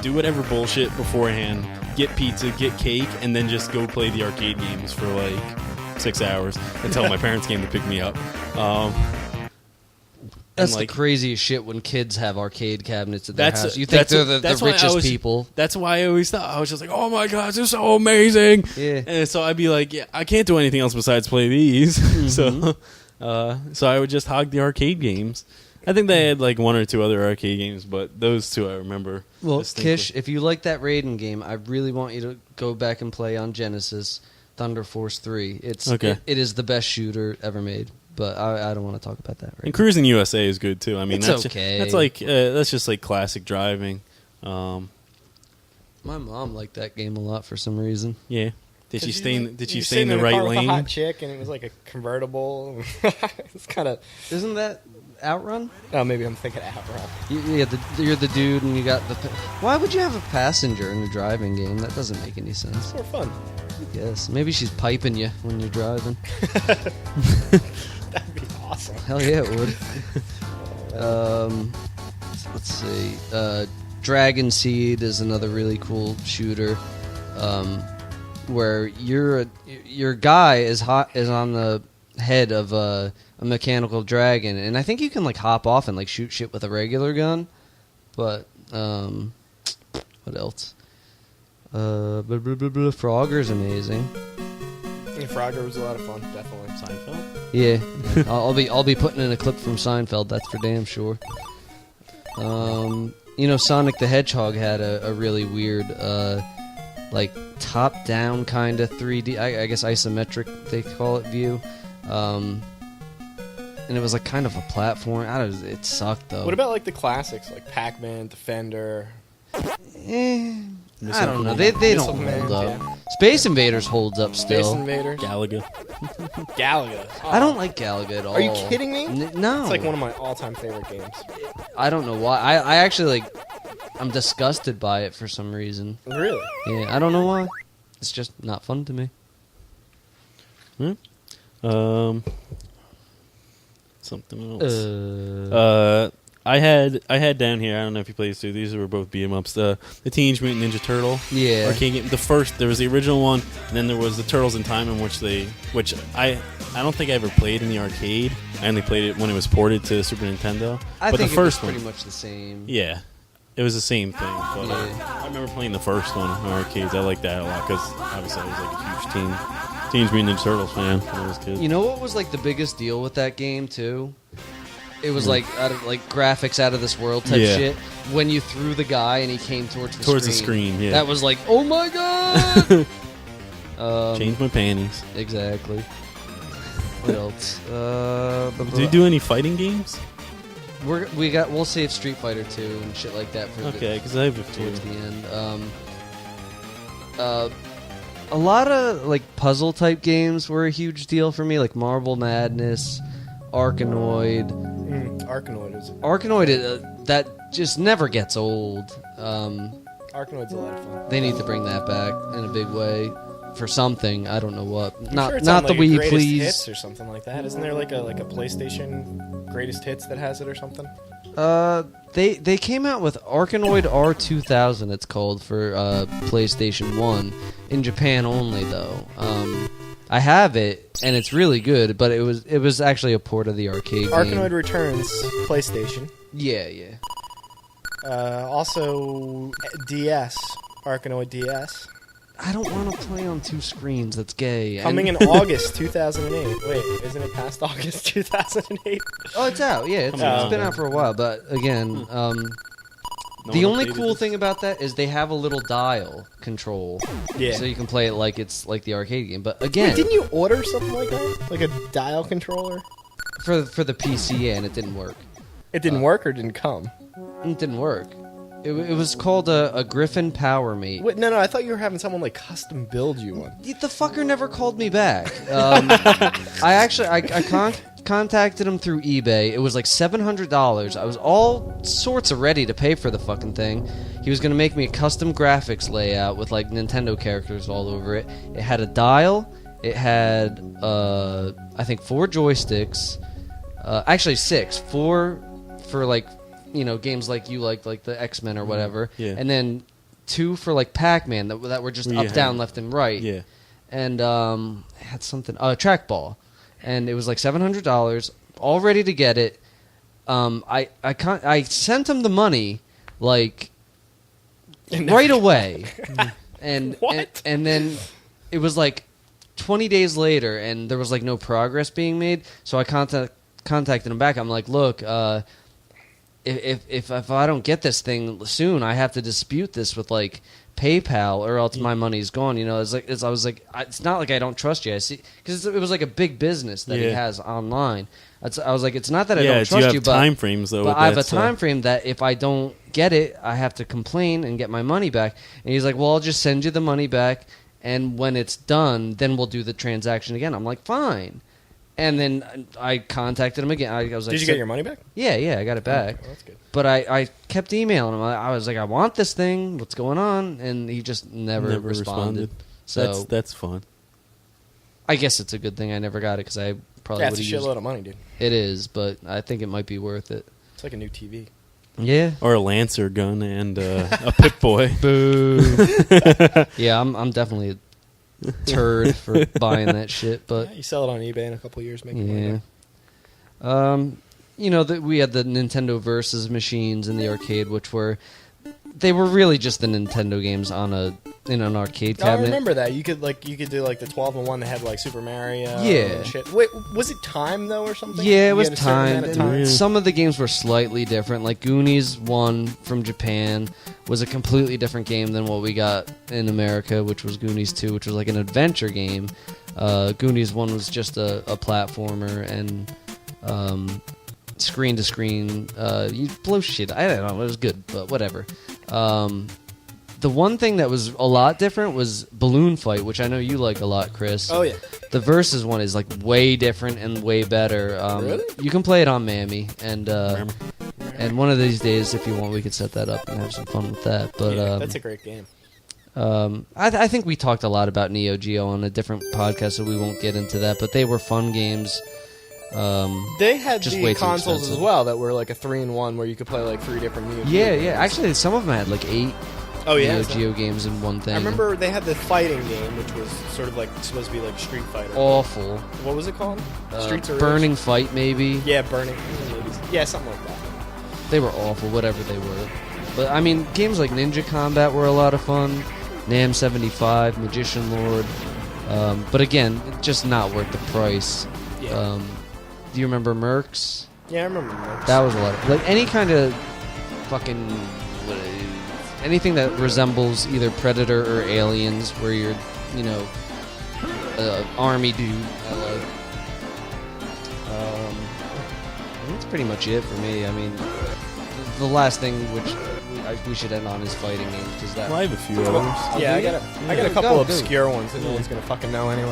do whatever bullshit beforehand, get pizza, get cake, and then just go play the arcade games for like 6 hours until my parents came to pick me up. That's like, the craziest shit when kids have arcade cabinets at their That's house. You think they're the that's why I richest was- people. That's why I always thought I was just like, oh my gosh, they're so amazing. Yeah. And so I'd be like, yeah, I can't do anything else besides play these. So I would just hog the arcade games. I think they had like 1 or 2 other arcade games, but those 2 I remember. Well, distinctly. Kish, if you like that Raiden game, I really want you to go back and play on Genesis Thunder Force 3. It's Okay. it is the best shooter ever made, but I don't want to talk about that right And Cruising USA is good too. I mean, It's that's okay. That's like that's just like classic driving. now. My mom liked that game a lot for some reason. Yeah. Did she stay in You the sit right car with lane? a hot chick, and it was like a convertible. It's kind of. Isn't that Outrun? Oh, maybe I'm thinking Outrun. You're the dude, and you got the. Why would you have a passenger in a driving game? That doesn't make any sense. It's more fun. I guess maybe she's piping you when you're driving. That'd be awesome. Hell yeah, it would. Let's see. Dragon Seed is another really cool shooter, where your guy is on the head of a mechanical dragon, and I think you can like hop off and like shoot shit with a regular gun. But what else? Frogger's amazing. Yeah, Frogger was a lot of fun, definitely. Seinfeld. Yeah, I'll be putting in a clip from Seinfeld. That's for damn sure. Sonic the Hedgehog had a really weird, like top-down kind of 3D. I guess isometric they call it view. And it was like kind of a platform. It sucked though. What about like the classics, like Pac-Man, Defender? I don't know. They don't Missile hold Command, up. yeah. Space Invaders holds up Space still. Invaders? Galaga. Galaga. I don't like Galaga at all. Are you kidding me? No. It's like one of my all-time favorite games. I don't know why. I actually I'm disgusted by it for some reason. Really? Yeah, I don't know why. It's just not fun to me. Something else. I had down here. I don't know if you played these two. These were both beat 'em ups. The Teenage Mutant Ninja Turtle arcade game. The first, there was the original one, and then there was the Turtles in Time, in which I don't think I ever played in the arcade. I only played it when it was ported to Super Nintendo. I but think the first it was one, pretty much the same. yeah, it was the same thing. But I remember playing the first one in arcades. I liked that a lot because obviously I was like a huge Teenage Mutant Ninja Turtles fan when I was a kid. You know what was like the biggest deal with that game too? It was like graphics out of this world type shit. When you threw the guy and he came towards the screen, yeah. That was like, oh my god! Change my panties. Exactly. What else? Do you do any fighting games? We'll save Street Fighter 2 and shit like that for because I have a few. towards the end. A lot of like puzzle type games were a huge deal for me, like Marble Madness, Arkanoid. Arkanoid is That just never gets old. Arkanoid's a lot of fun. They need to bring that back in a big way for something. I don't know what. I'm Not sure it's not on, the like, a Wii, Greatest please. Hits or something like that. Isn't there like a PlayStation Greatest Hits that has it or something? They came out with Arkanoid R2000. It's called for PlayStation 1 in Japan only though. I have it and it's really good, but it was actually a port of the arcade Arkanoid game. Returns, PlayStation. Yeah. Also DS, Arkanoid DS. I don't want to play on two screens. That's gay. Coming in August 2008. Wait, isn't it past August 2008? Oh, it's out. Yeah, it's been out for a while. But again, the only cool thing about that is they have a little dial control. Yeah. So you can play it like it's like the arcade game. But again, Wait, didn't you order something like that? Like a dial controller? for the PC, yeah, and it didn't work. It didn't work or didn't come? It didn't work. It was called a Griffin Power Mate. Wait, no, I thought you were having someone like custom build you one. The fucker never called me back. I contacted him through eBay. It was like $700. I was all sorts of ready to pay for the fucking thing. He was going to make me a custom graphics layout with like Nintendo characters all over it. It had a dial. It had, I think, 4 joysticks. Actually, 6. 4 for like, games like you like the X-Men or whatever. Yeah. And then 2 for like Pac-Man that were just up, down, left, and right. Yeah. And it had something, a trackball. And it was like $700, all ready to get it. I sent him the money like right away, and What? and then it was like 20 days later, and there was like no progress being made. So I contacted him back. I'm like, look, if I don't get this thing soon, I have to dispute this with like PayPal, or else my money's gone. I was like, it's not like I don't trust you. I see, because it was like a big business that he has online. I was like, it's not that I don't trust you, but time frames though. But I have a time frame that if I don't get it, I have to complain and get my money back. And he's like, well, I'll just send you the money back, and when it's done, then we'll do the transaction again. I'm like, fine. And then I contacted him again. I was like, Did you get your money back? Yeah, I got it back. Oh, that's good. But I kept emailing him. I was like, I want this thing. What's going on? And he just never responded. So that's fun. I guess it's a good thing I never got it, because I probably would That's have a used shitload of money, dude. it. Is, but I think it might be worth it. It's like a new TV. Yeah. Or a Lancer gun and a Pip Boy. Boo. Yeah, I'm definitely turd for buying that shit. But You sell it on eBay in a couple of years, make yeah. money. We had the Nintendo Versus machines in the arcade, which were really just the Nintendo games in an arcade Oh, I cabinet. remember that. You could do like the 12-in-1 that had like Super Mario. Yeah. And shit. Wait, was it timed though or something? Yeah, it You was had a certain amount timed. of time? And some of the games were slightly different. Like Goonies 1 from Japan was a completely different game than what we got in America, which was Goonies 2, which was like an adventure game. Goonies 1 was just a platformer and screen to screen. You blow shit. I don't know. It was good, but whatever. The one thing that was a lot different was Balloon Fight, which I know you like a lot, Chris. Oh yeah. The Versus one is like way different and way better. Really? You can play it on Mammy, and one of these days, if you want, we could set that up and have some fun with that. But Yeah, that's a great game. I think we talked a lot about Neo Geo on a different podcast, so we won't get into that. But they were fun games. They had just the way too consoles expensive. as well that were like a 3-in-1 where you could play like 3 different Neo Geo Yeah. games. Actually, some of them had like 8 Oh yeah. Neo so- Geo games in one thing. I remember they had the fighting game, which was sort of like supposed to be like Street Fighter. Awful. What was it called? Streets of Rage? Burning Fight, maybe. Yeah, Burning. Maybe. Yeah, something like that. They were awful, whatever they were. But I mean, games like Ninja Combat were a lot of fun. Nam 75, Magician Lord. But again, just not worth the price. Yeah. Do you remember Mercs? Yeah, I remember those. That was a lot of, like any kind of fucking anything that resembles either Predator or Aliens, where you're, army dude. I like. I think that's pretty much it for me. I mean, the last thing which we should end on is fighting games, because that. Well, I have a few others. Yeah, I got a couple Go. obscure ones that no one's gonna fucking know anyway.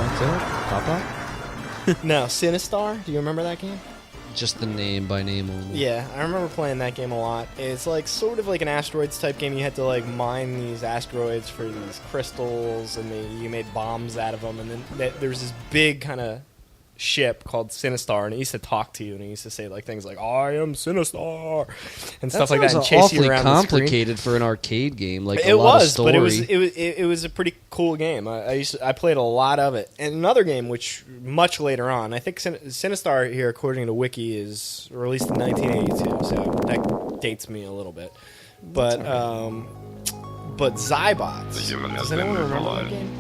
No, Sinistar. Do you remember that game? Just the name by name only. Yeah, I remember playing that game a lot. It's like sort of like an asteroids type game. You had to like mine these asteroids for these crystals, and you made bombs out of them. And then there was this big kind of ship called Sinistar, and it used to talk to you, and it used to say like things like "I am Sinistar" and stuff like that, and chase you awfully around the screen. complicated for an arcade game. Like It a lot of was, story. but it was a pretty cool game. I played a lot of it. And another game, which much later on, I think Sinistar here, according to Wiki, is released in 1982, so that dates me a little bit. But Zybots. Does anyone remember that game?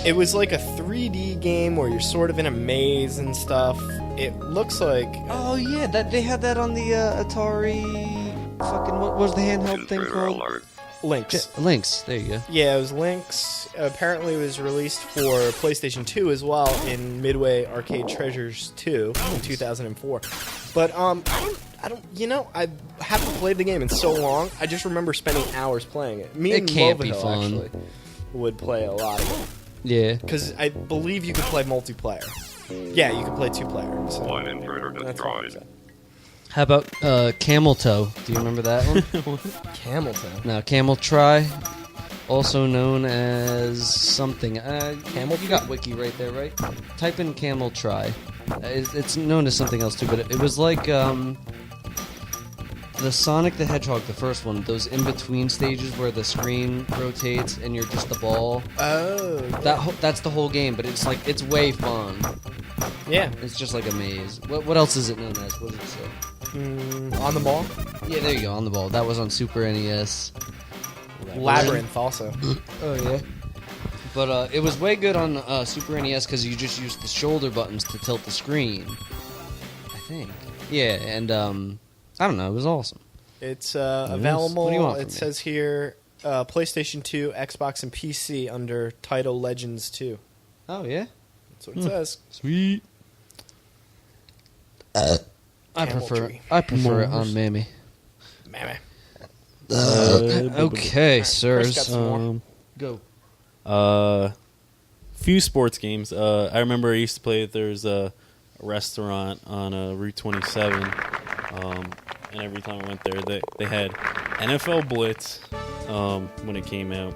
It was like a 3D game where you're sort of in a maze and stuff. It looks like Oh yeah, that they had that on the Atari. Fucking what was the handheld thing called? Lynx. Lynx. There you go. Yeah, it was Lynx. Apparently, it was released for PlayStation 2 as well in Midway Arcade Treasures 2 in 2004. But I don't. I haven't played the game in so long. I just remember spending hours playing it. Me It and can't be Movahill fun. actually would play a lot of it Yeah. because I believe you could play multiplayer. Yeah, you can play 2-player. So One intruder that's all I'm destroyed. saying. How about Camel Toe? Do you remember that one? Camel Toe. No, Camel Try, also known as something. Camel. You got Wiki right there, right? Type in Camel Try. It's known as something else too, but it was like the Sonic the Hedgehog, the first one. Those in between stages where the screen rotates and you're just the ball. Oh. That's the whole game, but it's way fun. Yeah. It's just like a maze. What else is it known as? What does it say? On the ball. Yeah, there you go, on the ball. That was on Super NES. Labyrinth also. Oh yeah. But it was way good on Super NES because you just used the shoulder buttons to tilt the screen. I think. Yeah, and I don't know. It was awesome. It's available. What do you want from It me? says here PlayStation 2, Xbox, and PC under title Legends 2. Oh yeah. That's what it says. Sweet. I Camel prefer tree. it on Mammy. Mammy. Okay, Chris sirs. got some more. Go. Few sports games. I remember I used to play. There's a restaurant on Route 27, and every time I went there, they had NFL Blitz when it came out,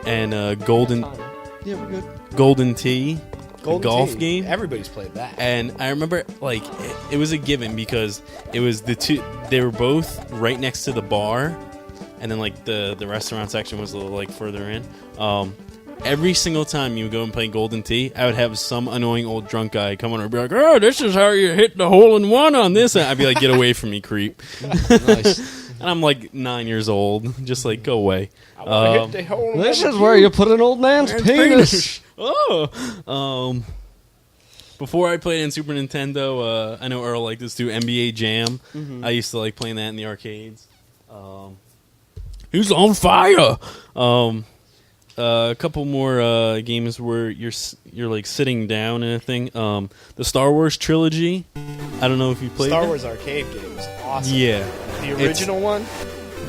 and Golden Yeah, we're good. Golden Tee, Golden golf Tee. game. Everybody's played that. And I remember, like, it was a given because it was the two. They were both right next to the bar, and then like the restaurant section was a little like further in. Every single time you would go and play Golden Tee, I would have some annoying old drunk guy come on and be like, "Oh, this is how you hit the hole in one on this." And I'd be like, "Get away from me, creep!" Nice. And I'm like 9 years old, just like go away. This is where you put an old man's penis. Oh. Before I played in Super Nintendo, I know Earl liked this too. NBA Jam. I used to like playing that in the arcades. Who's on fire? A couple more games where you're like sitting down in a thing. The Star Wars trilogy. I don't know if you played Star that. Wars arcade game was awesome. Yeah, The original one,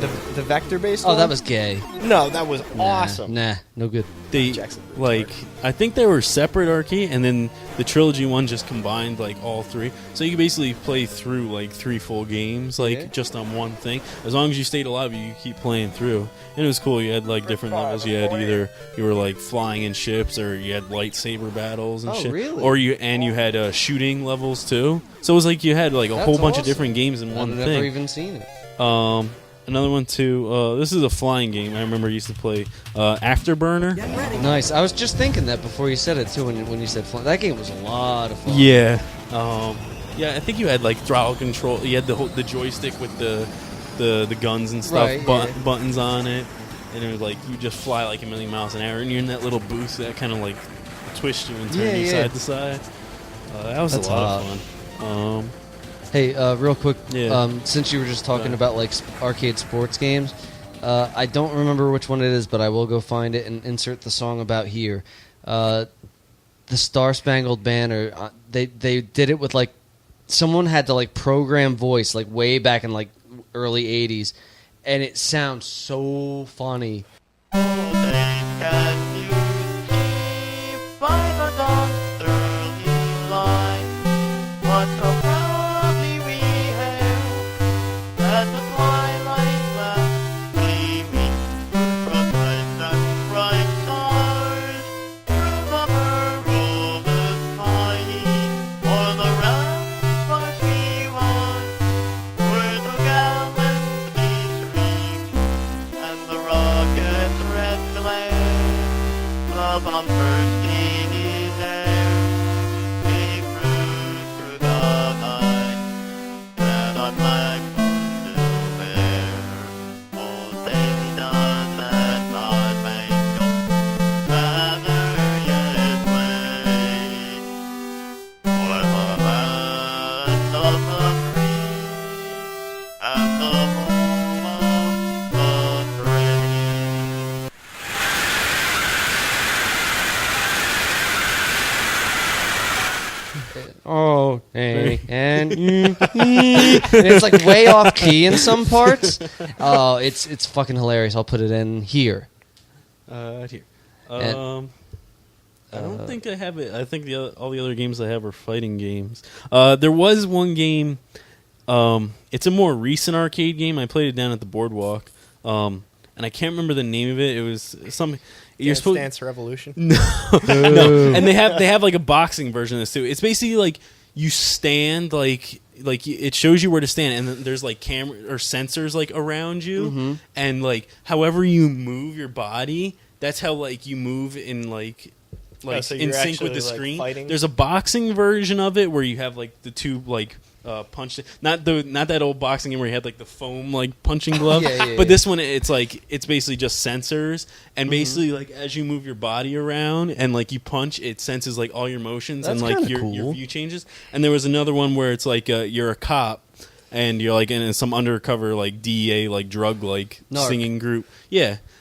the vector-based Oh, one? that was gay. No, that was awesome. Nah, no good. they Jackson. like I think they were separate arcade, and then the trilogy one just combined like all three. So you could basically play through like 3 full games, like Yeah. just on one thing. As long as you stayed alive, you could keep playing through, and it was cool. You had like different levels. You had either you were like flying in ships, or you had lightsaber battles and Oh, shit. really? Or you had shooting levels too. So it was like you had like a That's whole bunch of awesome. different games in one I've thing. never even seen it. Another one too. This is a flying game. I remember I used to play Afterburner. Nice. I was just thinking that before you said it too. When you said fun. That game was a lot of fun. Yeah. Yeah. I think you had like throttle control. You had the joystick with the guns and stuff, Right, yeah. buttons on it, and it was like you just fly like a million miles an hour, and you're in that little booth that kind of like twist you and turn Yeah, you yeah. side to side. That was That's a lot hot. of fun. Hey, real quick, Yeah. since you were just talking Go about like arcade sports games, I don't remember which one it is, but I will go find it and insert the song about here. The Star Spangled Banner. They did it with like someone had to like program voice like way back in like early '80s, and it sounds so funny. Bumpers in his hair, they cruise through the night, that our flag still bear. Oh, say does that star-spangled banner yet wave, o'er the land of the free, and the home of the brave. Oh, hey, and it's like way off key in some parts. Oh, it's fucking hilarious. I'll put it in here. Here. And- I don't think I have it. I think all the other games I have are fighting games. There was one game. It's a more recent arcade game. I played it down at the boardwalk, and I can't remember the name of it. It was some. You're Dance supposed Dance Revolution. no, and they have like a boxing version of this too. It's basically like you stand like it shows you where to stand, and then there's like camera or sensors like around you, and like however you move your body, that's how like you move in like so in you're sync with actually, the like, screen. fighting? There's a boxing version of it where you have like the two like punch, not that old boxing game where you had like the foam like punching glove, Yeah, but this one it's basically just sensors, and basically like as you move your body around and like you punch, it senses like all your motions. That's And like kinda your cool. view changes. And there was another one where it's like you're a cop and you're like in some undercover like DEA like drug like Narc. singing group,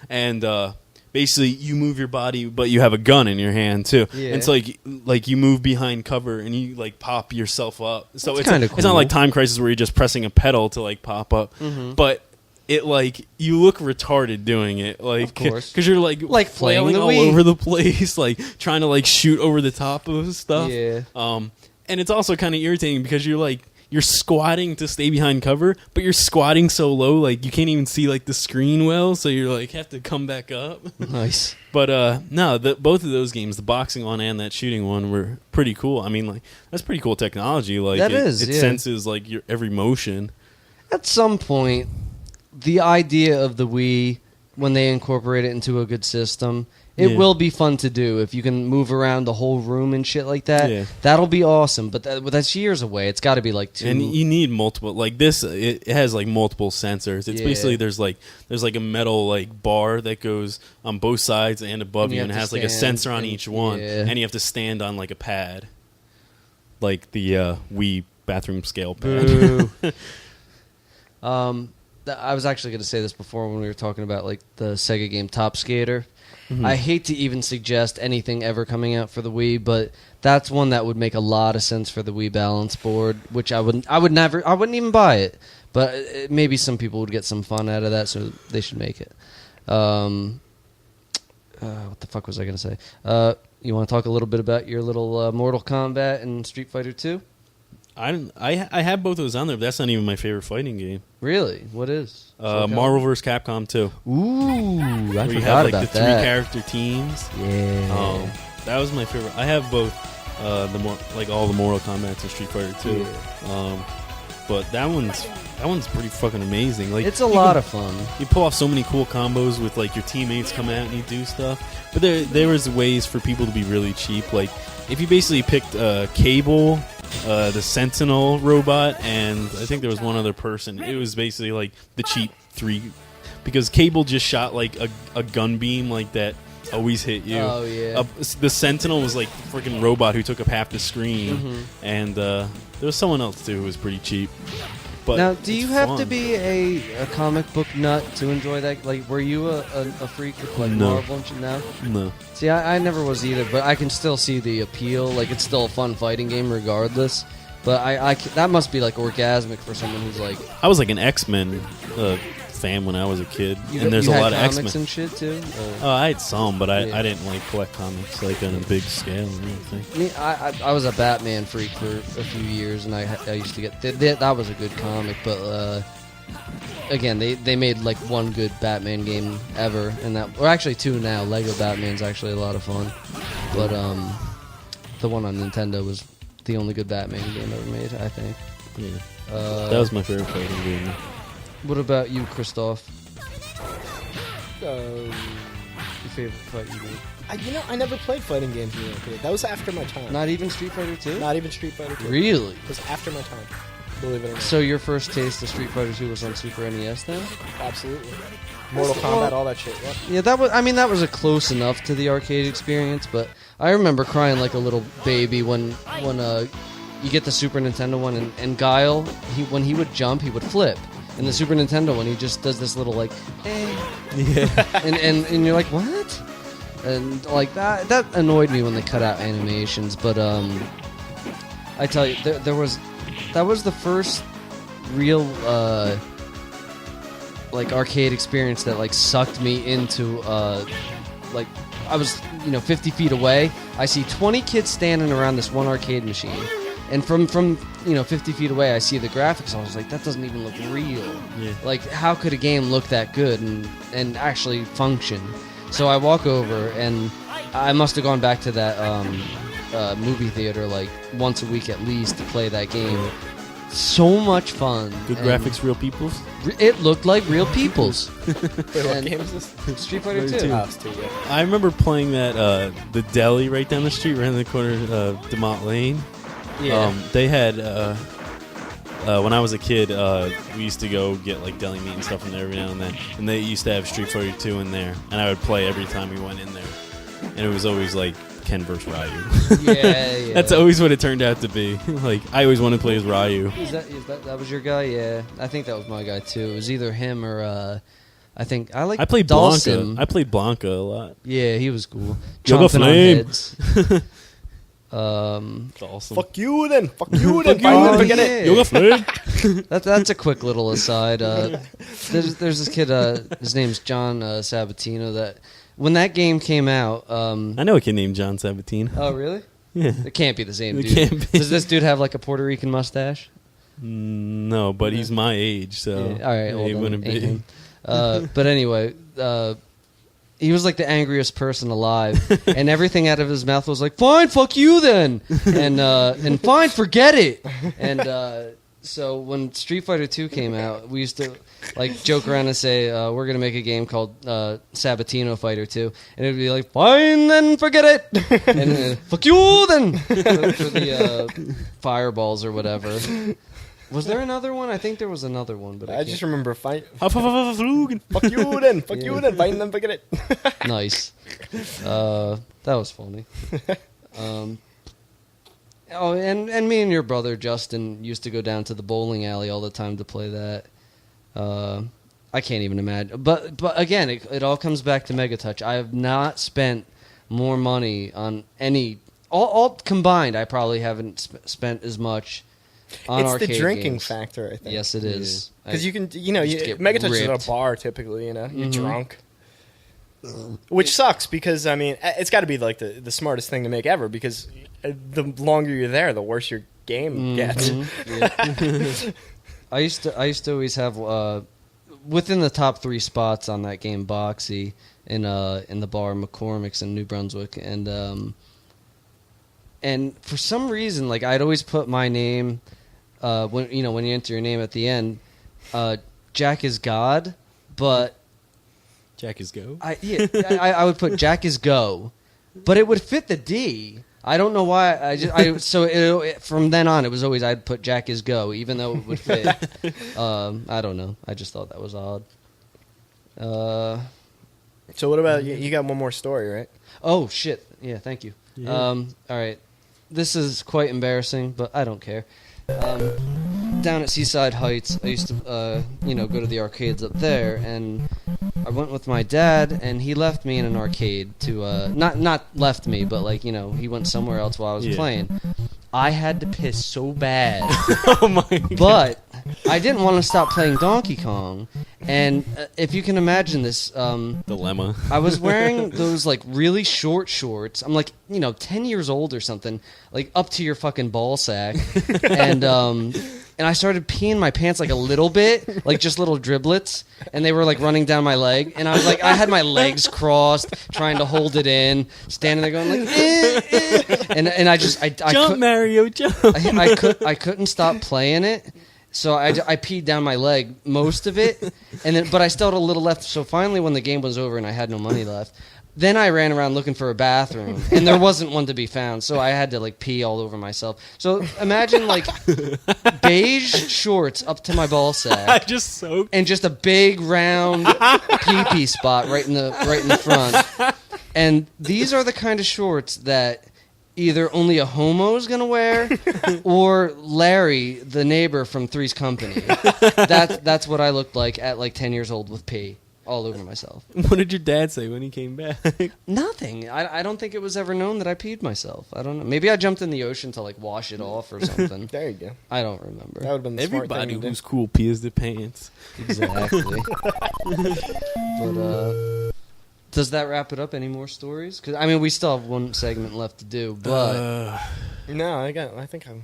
and basically you move your body but you have a gun in your hand too. Yeah. And so like you move behind cover and you like pop yourself up. So That's it's kinda it's cool. not like Time Crisis where you're just pressing a pedal to like pop up, but it like you look retarded doing it, like Of course. because you're like Like playing flailing the all Wii. over the place, like trying to like shoot over the top of stuff. Yeah. And it's also kind of irritating because you're squatting to stay behind cover, but you're squatting so low like you can't even see like the screen well, so you're like have to come back up. Nice. But no, both of those games, the boxing one and that shooting one, were pretty cool. I mean, like that's pretty cool technology. Like That it is, it yeah. senses like your every motion. At some point, the idea of the Wii, when they incorporate it into a good system, it Yeah. will be fun to do. If you can move around the whole room and shit like that, Yeah. that'll be awesome. But that's years away. It's got to be like 2. And you need multiple, like this. It has like multiple sensors. It's Yeah. basically there's like a metal like bar that goes on both sides and above And you you, and it have has to like a stand sensor on and- each one, yeah. and you have to stand on like a pad, like the Wii bathroom scale pad. Boo. I was actually going to say this before when we were talking about like the Sega game Top Skater. Mm-hmm. I hate to even suggest anything ever coming out for the Wii, but that's one that would make a lot of sense for the Wii balance board, which I wouldn't even buy it, but maybe some people would get some fun out of that, so they should make it. What the fuck was I going to say? You want to talk a little bit about your little Mortal Kombat and Street Fighter 2? I have both of those on there, but that's not even my favorite fighting game. Really? What is? Marvel vs. Capcom 2. Ooh, I Where you forgot have like about the that. 3 character teams. Yeah. That was my favorite. I have both all the Mortal Kombat and Street Fighter 2. But that one's pretty fucking amazing. Like It's a lot of fun. You pull off so many cool combos with like your teammates come out and you do stuff. But there was ways for people to be really cheap. Like if you basically picked Cable, the Sentinel robot, and I think there was one other person. It was basically like the cheap 3, because Cable just shot like a gun beam like that always hit you. Oh, yeah. The Sentinel was like the freaking robot who took up half the screen, Mm-hmm. and there was someone else too who was pretty cheap. But Now, do you it's have to fun. be a comic book nut to enjoy that? Like, were you a freak with like No. Marvel and shit now? No. See, I never was either, but I can still see the appeal. Like, it's still a fun fighting game regardless. But that must be like orgasmic for someone who's like. I was like an X-Men fan when I was a kid, You, and there's you a had lot of comics X-Men. and shit too. I had some, but Yeah. I didn't like collect comics like on a big scale or anything. Me, I was a Batman freak for a few years, and I used to get that was a good comic, but again, they made like one good Batman game ever, and or actually 2 now. Lego Batman's actually a lot of fun, but the one on Nintendo was the only good Batman game ever made, I think. Yeah, that was my favorite fighting game. What about you, Christoph? Your favorite fighting game? I never played fighting games in the arcade. That was after my time. Not even Street Fighter 2? Not even Street Fighter 2. Really? It was after my time. Believe it or not. So your first taste of Street Fighter 2 was on Super NES then? Absolutely. Mortal Kombat, all that shit. What? Yeah, that was a close enough to the arcade experience, but I remember crying like a little baby when you get the Super Nintendo one, and Guile, when he would jump, he would flip. In the Super Nintendo one, he just does this little like, and you're like, what? And like that annoyed me when they cut out animations. But I tell you, that was the first real like arcade experience that like sucked me into like I was 50 feet away. I see 20 kids standing around this one arcade machine. And from 50 feet away, I see the graphics. I was like, that doesn't even look real. Yeah. Like, how could a game look that good and actually function? So I walk over, and I must have gone back to that movie theater like once a week at least to play that game. So much fun. Good And graphics, real people. It looked like real people's. Wait, what And- game is this? Street Fighter 2. Oh, it's 2, yeah. I remember playing that the deli right down the street, right in the corner of DeMont Lane. Yeah. They had when I was a kid, we used to go get like deli meat and stuff in there every now and then, and they used to have Street Fighter 2 in there, and I would play every time we went in there, and it was always like Ken versus Ryu. Yeah. That's always what it turned out to be. Like I always wanted to play as Ryu. Is that was your guy? Yeah, I think that was my guy too. It was either him or I think I played Dawson. Blanca. I played Blanca a lot. Yeah, he was cool. Yoga Chomping on Flame. heads. It's awesome. Fuck you then. Fuck you then. Oh, Forget it. yeah. Yoga Flame. That's a quick little aside. There's this kid. His name's John Sabatino. That when that game came out. I know a kid named John Sabatino. Oh really? Yeah. It can't be the same It dude. can't be. Does this dude have like a Puerto Rican mustache? No, but he's my age, so Yeah, all right, well, he then wouldn't ain't be. him. But anyway, he was like the angriest person alive, and everything out of his mouth was like, "Fine, fuck you then," and "Fine, forget it." And So when Street Fighter 2 came out, we used to like joke around and say we're gonna make a game called Sabatino Fighter 2, and it'd be like, fine then, forget it, and fuck you then for the fireballs or whatever. Was there another one? I think there was another one, but I just remember fight. Fuck Fuck you then, fuck you then, find them, forget it. nice. That was funny. Oh, and me and your brother Justin used to go down to the bowling alley all the time to play that. I can't even imagine. But again, it all comes back to Megatouch. I have not spent more money on any. All combined, I probably haven't spent as much on It's arcade the drinking games. factor, I think. Yes, it is. Because you can, just get Megatouch is at ripped. a bar typically, you're Mhm. drunk. Which sucks because, I mean, it's got to be like the smartest thing to make ever because the longer you're there, the worse your game gets. Yeah. I used to always have within the top 3 spots on that game Boxy in the bar McCormick's in New Brunswick, and for some reason like I'd always put my name when you enter your name at the end, Jack is God, but Jack is go. I would put Jack is go, but it would fit the D. I don't know why. From then on, it was always I'd put Jack is go, even though it would fit. I don't know. I just thought that was odd. So what about, you got one more story, right? Oh shit! Yeah, thank you. Yeah. All right, this is quite embarrassing, but I don't care. Down at Seaside Heights, I used to, go to the arcades up there, and I went with my dad, and he left me in an arcade to, not left me, but like, he went somewhere else while I was playing. I had to piss so bad. Oh my god. But I didn't want to stop playing Donkey Kong, and if you can imagine this, Dilemma. I was wearing those like really short shorts. I'm like, 10 years old or something, like up to your fucking ball sack, and I started peeing my pants like a little bit, like just little driblets, and they were like running down my leg, and I was like, I had my legs crossed, trying to hold it in, standing there going like, and I Jump, Mario, jump. I couldn't stop playing it, so I peed down my leg most of it, but I still had a little left. So finally, when the game was over and I had no money left, then I ran around looking for a bathroom, and there wasn't one to be found. So I had to like pee all over myself. So imagine like beige shorts up to my ball sack, Just soaked. and just a big round pee-pee spot right in the front. And these are the kind of shorts that either only a homo's gonna wear, or Larry, the neighbor from Three's Company. That's what I looked like at like 10 years old with pee all over myself. What did your dad say when he came back? Nothing. I don't think it was ever known that I peed myself. I don't know. Maybe I jumped in the ocean to like wash it off or something. There you go. I don't remember. That would have been the smart Everybody thing to do. who's cool pees their pants. Exactly. But does that wrap it up? Any more stories? Because I mean, we still have one segment left to do. But No, I think I'm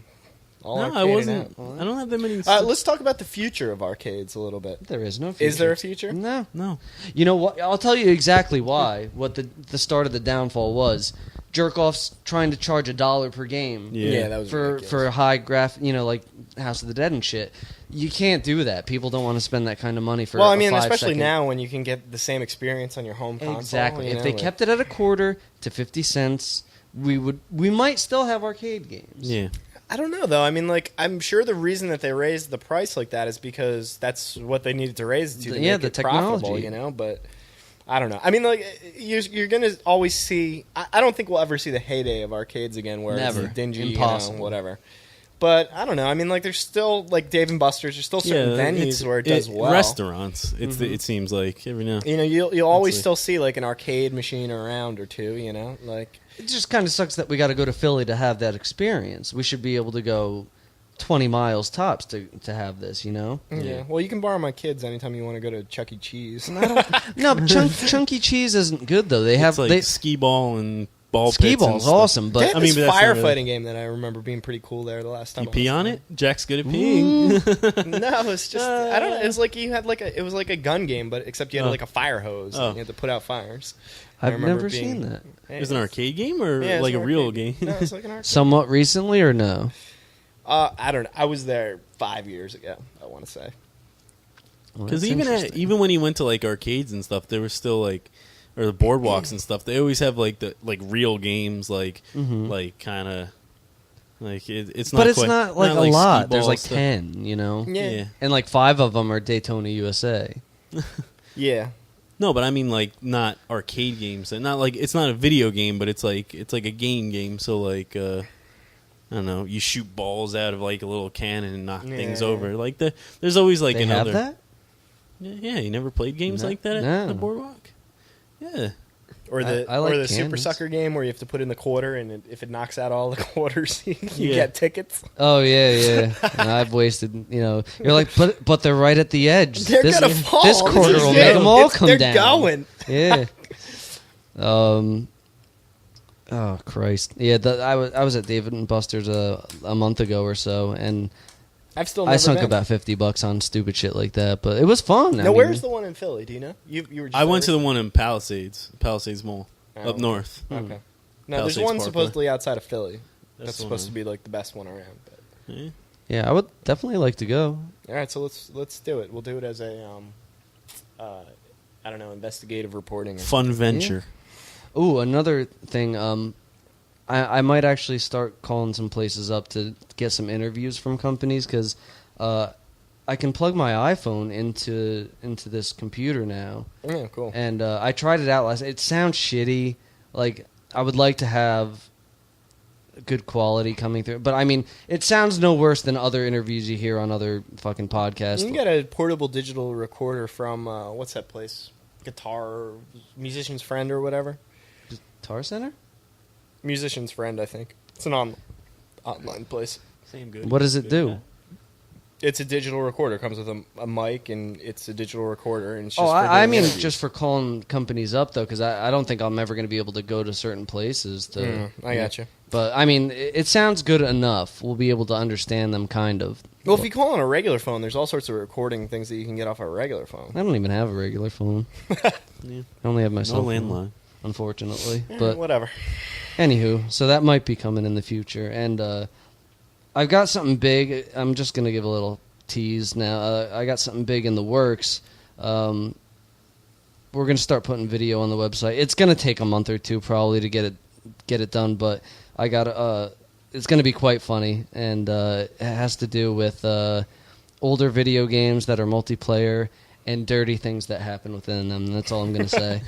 all no, I arcaded wasn't. out. I don't have that many. Let's talk about the future of arcades a little bit. there is no future. Is there a future? No. No. You know what? I'll tell you exactly why. What the start of the downfall was. Jerk-off's trying to charge $1 per game. Yeah. That was For ridiculous. a high graph, like House of the Dead and shit. You can't do that. People don't want to spend that kind of money for. Well, I a mean, 5 especially second. now when you can get the same experience on your home console. Exactly. you If know, they like- kept it at $0.25 to 50 cents, we might still have arcade games. Yeah. I don't know though. I mean, like, I'm sure the reason that they raised the price like that is because that's what they needed to raise it to Yeah, make the it profitable, technology. But I don't know. I mean, like, you're gonna always see. I don't think we'll ever see the heyday of arcades again, where Never. it's dingy, Impossible. whatever. But I don't know. I mean, like, there's still like Dave and Buster's. There's still certain venues where it does well. Restaurants. It seems like every now. You know, you'll always Absolutely. still see like an arcade machine around or two. You know, like. It just kind of sucks that we got to go to Philly to have that experience. We should be able to go 20 miles tops to have this, Yeah. Well, you can borrow my kids anytime you want to go to Chuck E. Cheese. No, but Chunky Cheese isn't good though. They have It's like skee ball and ball skee pits and ball's stuff. awesome, They but had this but that's not firefighting really- game that I remember being pretty cool there the last time. You I pee was on there. it? Jack's good at peeing. No, it's just I don't know. It's like you had it was like a gun game, but except you had Oh. like a fire hose Oh. and you had to put out fires. I I've remember never being- seen that. It was an arcade game or Yeah, it's like an a real arcade game? No, it's like an arcade. Somewhat recently or no? I don't know. I was there 5 years ago, I want to say. Well, Because that's interesting. even when you went to like arcades and stuff, there was still like, or the boardwalks and stuff. They always have like the real games, like kind of like it's not. But it's quite, not like a skee lot. There's ball like stuff. 10, you know? Yeah. And like 5 of them are Daytona USA. Yeah. No, but I mean like not arcade games. And not like it's not a video game, but it's like a game. So like I don't know, you shoot balls out of like a little cannon and knock things Yeah. over. Like there's always like They another. have that? Yeah, you never played games No. like that at No. the boardwalk. Yeah. Or the I like or the Super cannons. Sucker game where you have to put in the quarter, and if it knocks out all the quarters, you Yeah. get tickets. Oh, yeah. And I've wasted, you're like, but they're right at the edge. They're this, gonna fall. This quarter will make them all come they're down. going. Yeah. Oh Christ. Yeah. I was at Dave and Buster's a month ago or so, and I've still never I sunk been. about $50 on stupid shit like that, but it was fun. Now, where's the one in Philly? Do you know? You were. Just I went to there the one in Palisades Mall, Oh, up north. Okay. No, there's Palisades one Parkway. supposedly outside of Philly. That's the supposed to one. be like the best one around. But. Yeah. Yeah, I would definitely like to go. All right, so let's do it. We'll do it as a I don't know, investigative reporting. Or Fun venture. Ooh, another thing. I might actually start calling some places up to get some interviews from companies because I can plug my iPhone into this computer now. Yeah, cool. And I tried it out last. It sounds shitty. Like I would like to have good quality coming through, but I mean, it sounds no worse than other interviews you hear on other fucking podcasts. You can get a portable digital recorder from what's that place? Guitar Musician's Friend or whatever. Guitar Center? Musician's Friend, I think. It's an online place. Same good. What does it do? It's a digital recorder. It comes with a mic, and it's a digital recorder. And it's just Oh, for I doing mean, interviews. just for calling companies up though, because I don't think I'm ever going to be able to go to certain places. I got you. But I mean, it sounds good enough. We'll be able to understand them, kind of. Well, if you call on a regular phone, there's all sorts of recording things that you can get off a regular phone. I don't even have a regular phone. Yeah. I only have my No cell phone, landline. unfortunately. But Whatever. anywho, so that might be coming in the future, and I've got something big. I'm just going to give a little tease now. I got something big in the works. We're going to start putting video on the website. It's going to take a month or two probably to get it done, but I got it's going to be quite funny, and it has to do with older video games that are multiplayer and dirty things that happen within them. That's all I'm going to say.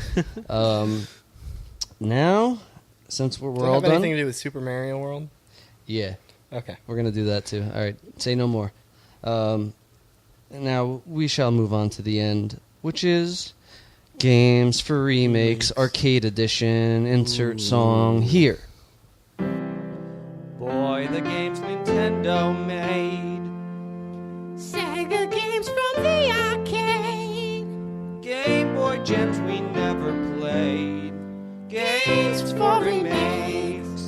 Now, since we're Does it all have done, anything to do with Super Mario World? yeah. Okay. We're going to do that too. All right, say no more. Now we shall move on to the end, which is Games for Remakes Arcade Edition. Insert song here. Boy, the games Nintendo made. Sega games from the arcade. Game Boy gems we never played. Games for remakes.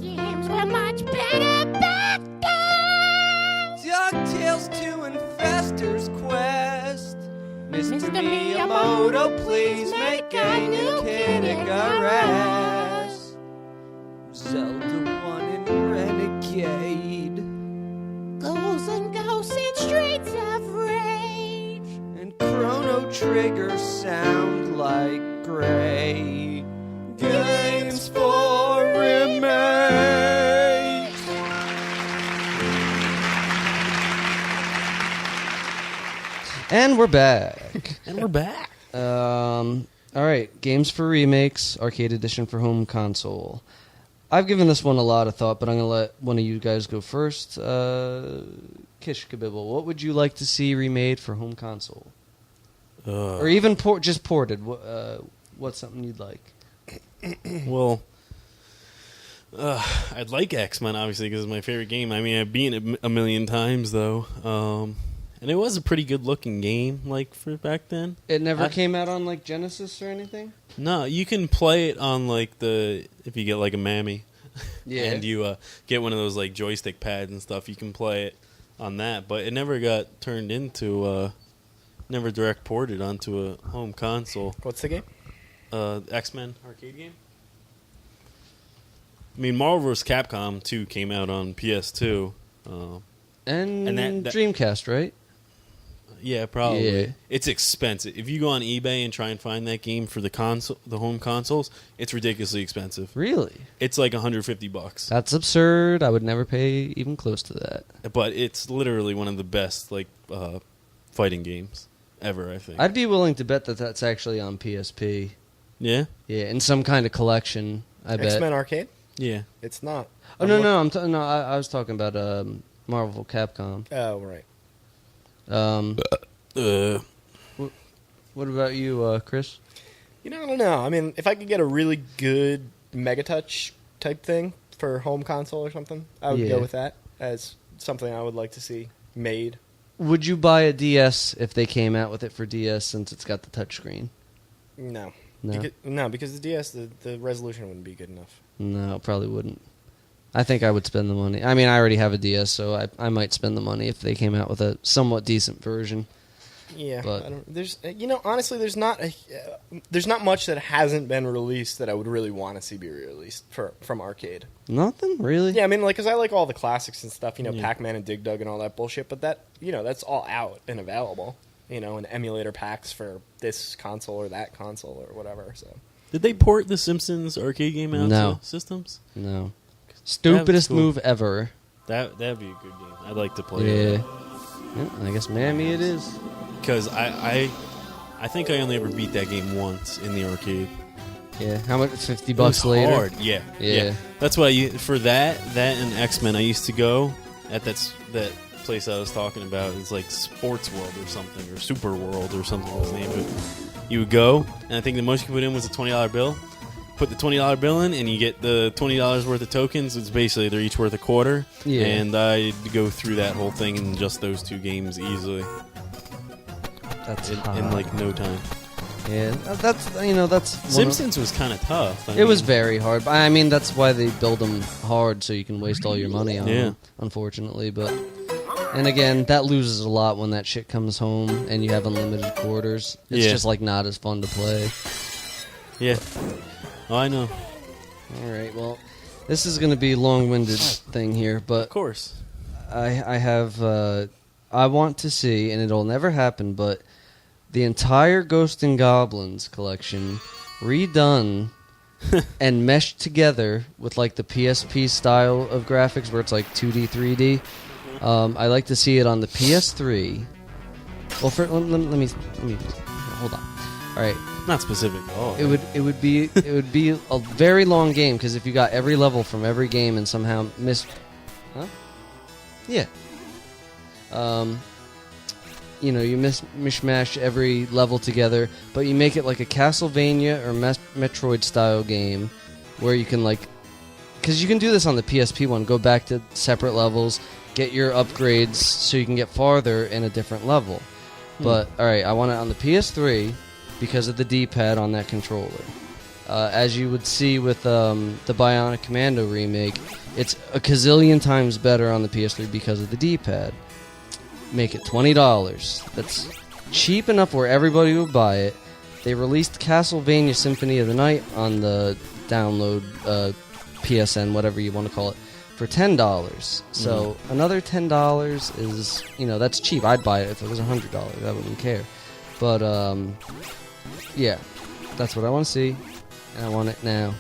Games were much better back then. DuckTales 2 and Fester's Quest. Mr. Mr. Miyamoto, please make a new Kid Icarus. Zelda 1 and Renegade. Ghouls and ghosts and streets of rage. And Chrono Trigger sound like gray. Games for remakes. And we're back. And we're back. All right, Games for Remakes Arcade Edition for home console. I've given this one a lot of thought, but I'm going to let one of you guys go first. Kish Kabibble, what would you like to see remade for home console? Or even just ported? What's something you'd like? Well, I'd like X-Men, obviously, because it's my favorite game. I mean, I've beaten it a million times, though. And it was a pretty good-looking game, like, for back then. It never came out on, like, Genesis or anything? No, you can play it on, like, if you get, like, a Mammy. Yeah. And you get one of those, like, joystick pads and stuff, you can play it on that. But it never got turned into, never direct ported onto a home console. What's the game? X-Men arcade game. I mean, Marvel vs. Capcom 2 came out on PS2. And that- Dreamcast, right? Yeah, probably. Yeah. It's expensive. If you go on eBay and try and find that game for the home consoles, it's ridiculously expensive. Really? It's like $150. That's absurd. I would never pay even close to that. But it's literally one of the best fighting games ever, I think. I'd be willing to bet that that's actually on PSP. Yeah? Yeah, in some kind of collection, I bet. X-Men Arcade? Yeah. It's not. Oh, no, I was talking about Marvel Capcom. Oh, right. What about you, Chris? I don't know. I mean, if I could get a really good Mega Touch type thing for home console or something, I would go with that as something I would like to see made. Would you buy a DS if they came out with it for DS since it's got the touchscreen? No. No? Because the DS, the resolution wouldn't be good enough. No, it probably wouldn't. I think I would spend the money. I mean, I already have a DS, so I might spend the money if they came out with a somewhat decent version. Yeah, But- honestly, there's not much that hasn't been released that I would really want to see be released from arcade. Nothing really. Yeah, I mean, because I like all the classics and stuff, Pac-Man and Dig Dug and all that bullshit. But that's all out and available, and emulator packs for this console or that console or whatever. So Did they port the Simpsons arcade game out No. to systems? No. Stupidest cool. move ever. That'd be a good game. I'd like to play Yeah. it. I guess Mammy it is. Because I think I only ever beat that game once in the arcade. Yeah. How much? $50 It was later. hard. Yeah. Yeah. That's why for that and X-Men, I used to go at that place I was talking about. It's like Sports World or something, or Super World or something was the name of it. You would go, and I think the most you could put in was a $20 bill. Put the $20 bill in, and you get the $20 worth of tokens. It's basically they're each worth a quarter. Yeah. And I'd go through that whole thing in just those two games easily That's in like no time. Yeah. That's one of- Simpsons was kind of tough. It was very hard. But I mean, that's why they build them hard so you can waste all your money on Yeah. them, unfortunately. And again, that loses a lot when that shit comes home and you have unlimited quarters. It's Yeah. just like not as fun to play. Yeah. Oh, I know. All right, well, this is going to be a long-winded thing here, but Of course. I have I want to see, and it'll never happen, but the entire Ghost and Goblins collection redone and meshed together with like the PSP style of graphics where it's like 2D, 3D. I like to see it on the PS3. Well, let me hold on. All right. Not specific at all. It would be a very long game because if you got every level from every game and somehow yeah, you mishmash every level together, but you make it like a Castlevania or Metroid style game where you can because you can do this on the PSP one. Go back to separate levels, get your upgrades so you can get farther in a different level. But all right, I want it on the PS3. Because of the D-pad on that controller. As you would see with the Bionic Commando remake, it's a gazillion times better on the PS3 because of the D-pad. Make it $20. That's cheap enough where everybody would buy it. They released Castlevania Symphony of the Night on the download PSN, whatever you want to call it, for $10. So another $10 is, that's cheap. I'd buy it if it was $100. I wouldn't care. But, yeah, that's what I want to see, and I want it now.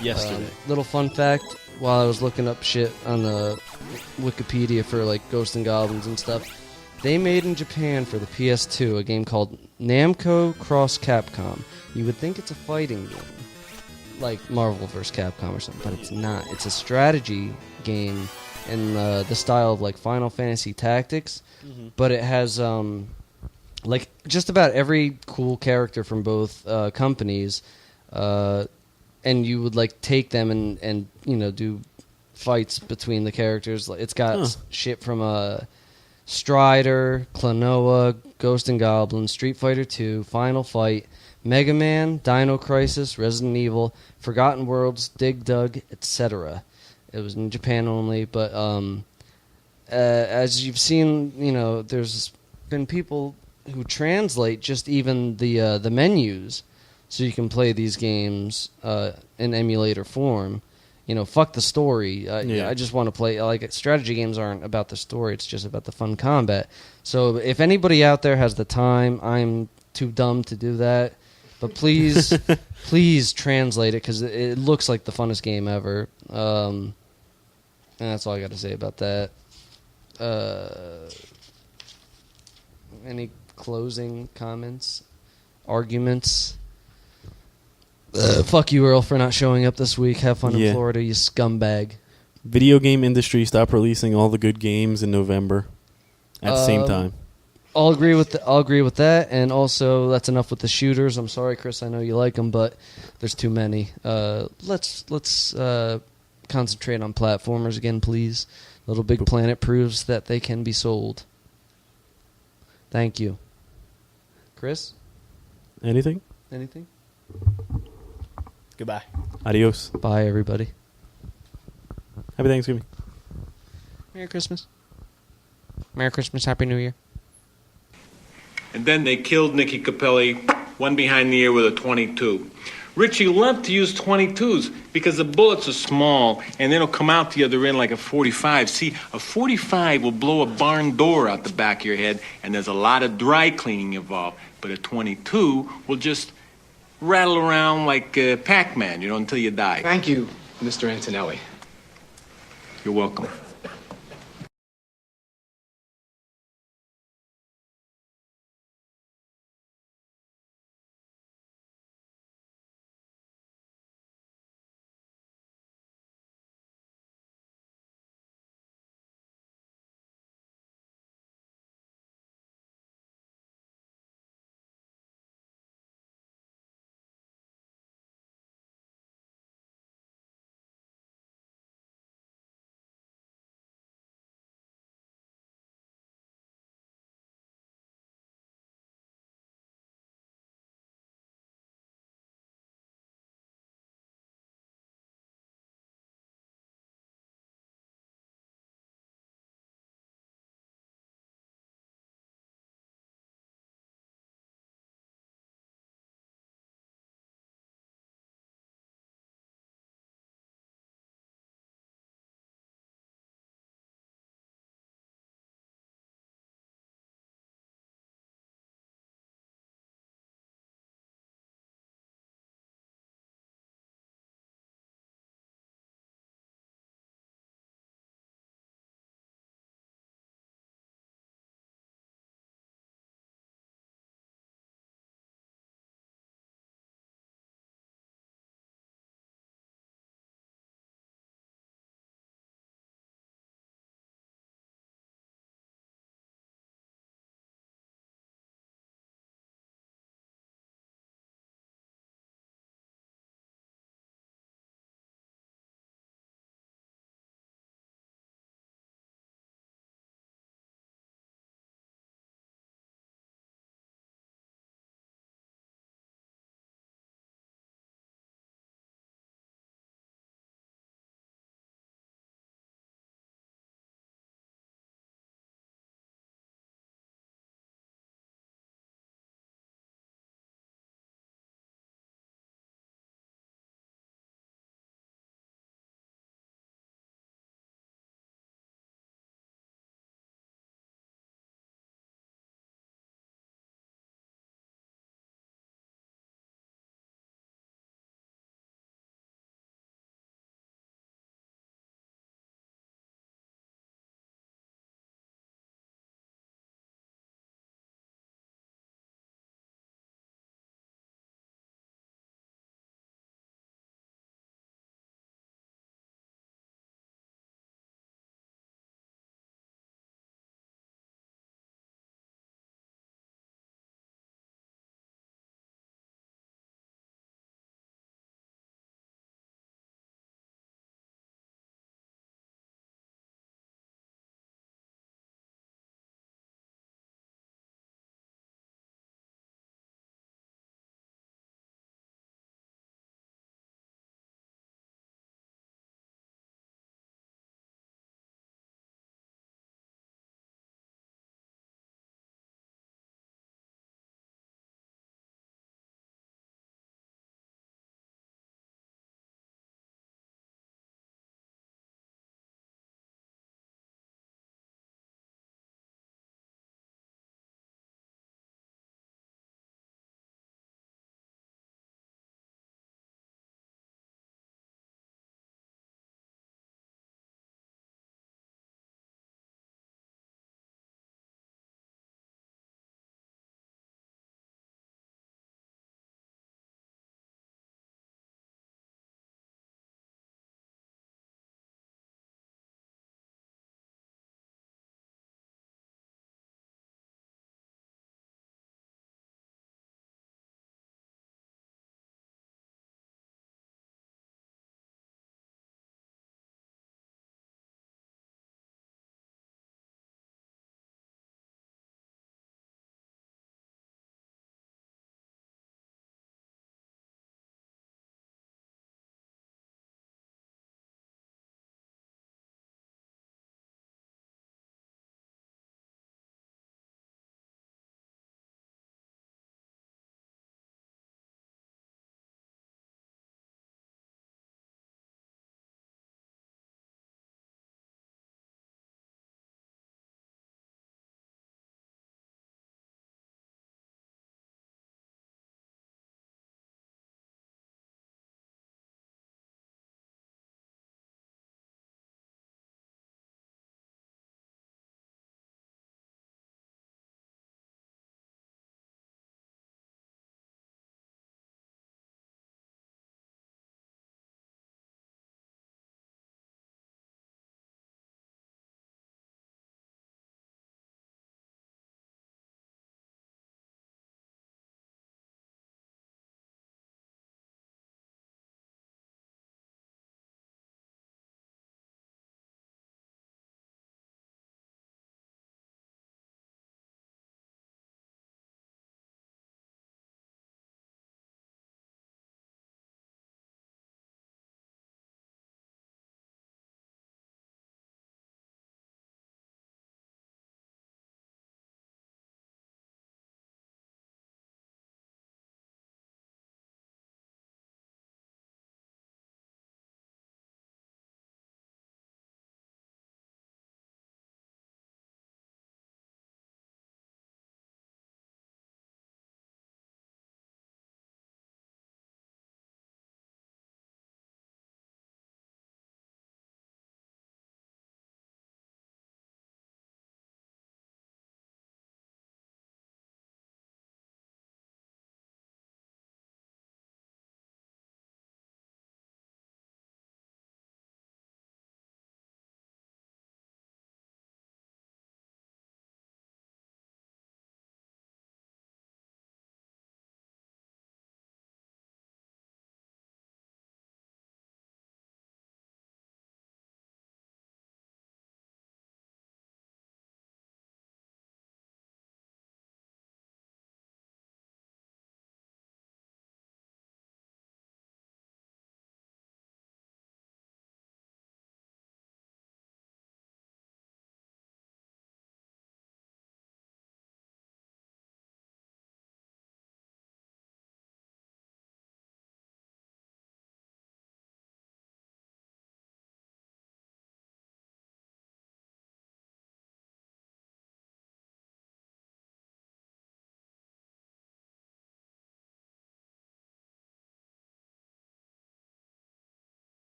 Yesterday. Little fun fact, while I was looking up shit on the Wikipedia for like Ghosts and Goblins and stuff, they made in Japan for the PS2 a game called Namco Cross Capcom. You would think it's a fighting game, like Marvel vs. Capcom or something, but it's not. It's a strategy game in the style of like Final Fantasy Tactics, but it has like just about every cool character from both companies, and you would like take them and do fights between the characters. It's got shit from Strider, Klonoa, Ghost and Goblins, Street Fighter 2, Final Fight, Mega Man, Dino Crisis, Resident Evil, Forgotten Worlds, Dig Dug, etc. It was in Japan only, but as you've seen, there's been people who translate just even the menus so you can play these games in emulator form. fuck the story. Yeah. I just want to play. Like, strategy games aren't about the story. It's just about the fun combat. So if anybody out there has the time, I'm too dumb to do that. But please, please translate it because it looks like the funnest game ever. And that's all I got to say about that. Any closing comments? Arguments? Fuck you, Earl, for not showing up this week. Have fun in Florida, you scumbag. Video game industry, stop releasing all the good games in November at the same time. I'll agree with that, and also that's enough with the shooters. I'm sorry, Chris. I know you like them, but there's too many. Let's concentrate on platformers again, please. Little Big Planet proves that they can be sold. Thank you, Chris. Anything? Anything? Goodbye. Adios. Bye, everybody. Happy Thanksgiving. Merry Christmas. Merry Christmas. Happy New Year. And then they killed Nicky Capelli, one behind the ear with a .22. Richie loved to use .22s because the bullets are small and they don't come out the other end like a .45. See, a .45 will blow a barn door out the back of your head, and there's a lot of dry cleaning involved. But a .22 will just rattle around like Pac-Man, until you die. Thank you, Mr. Antonelli. You're welcome.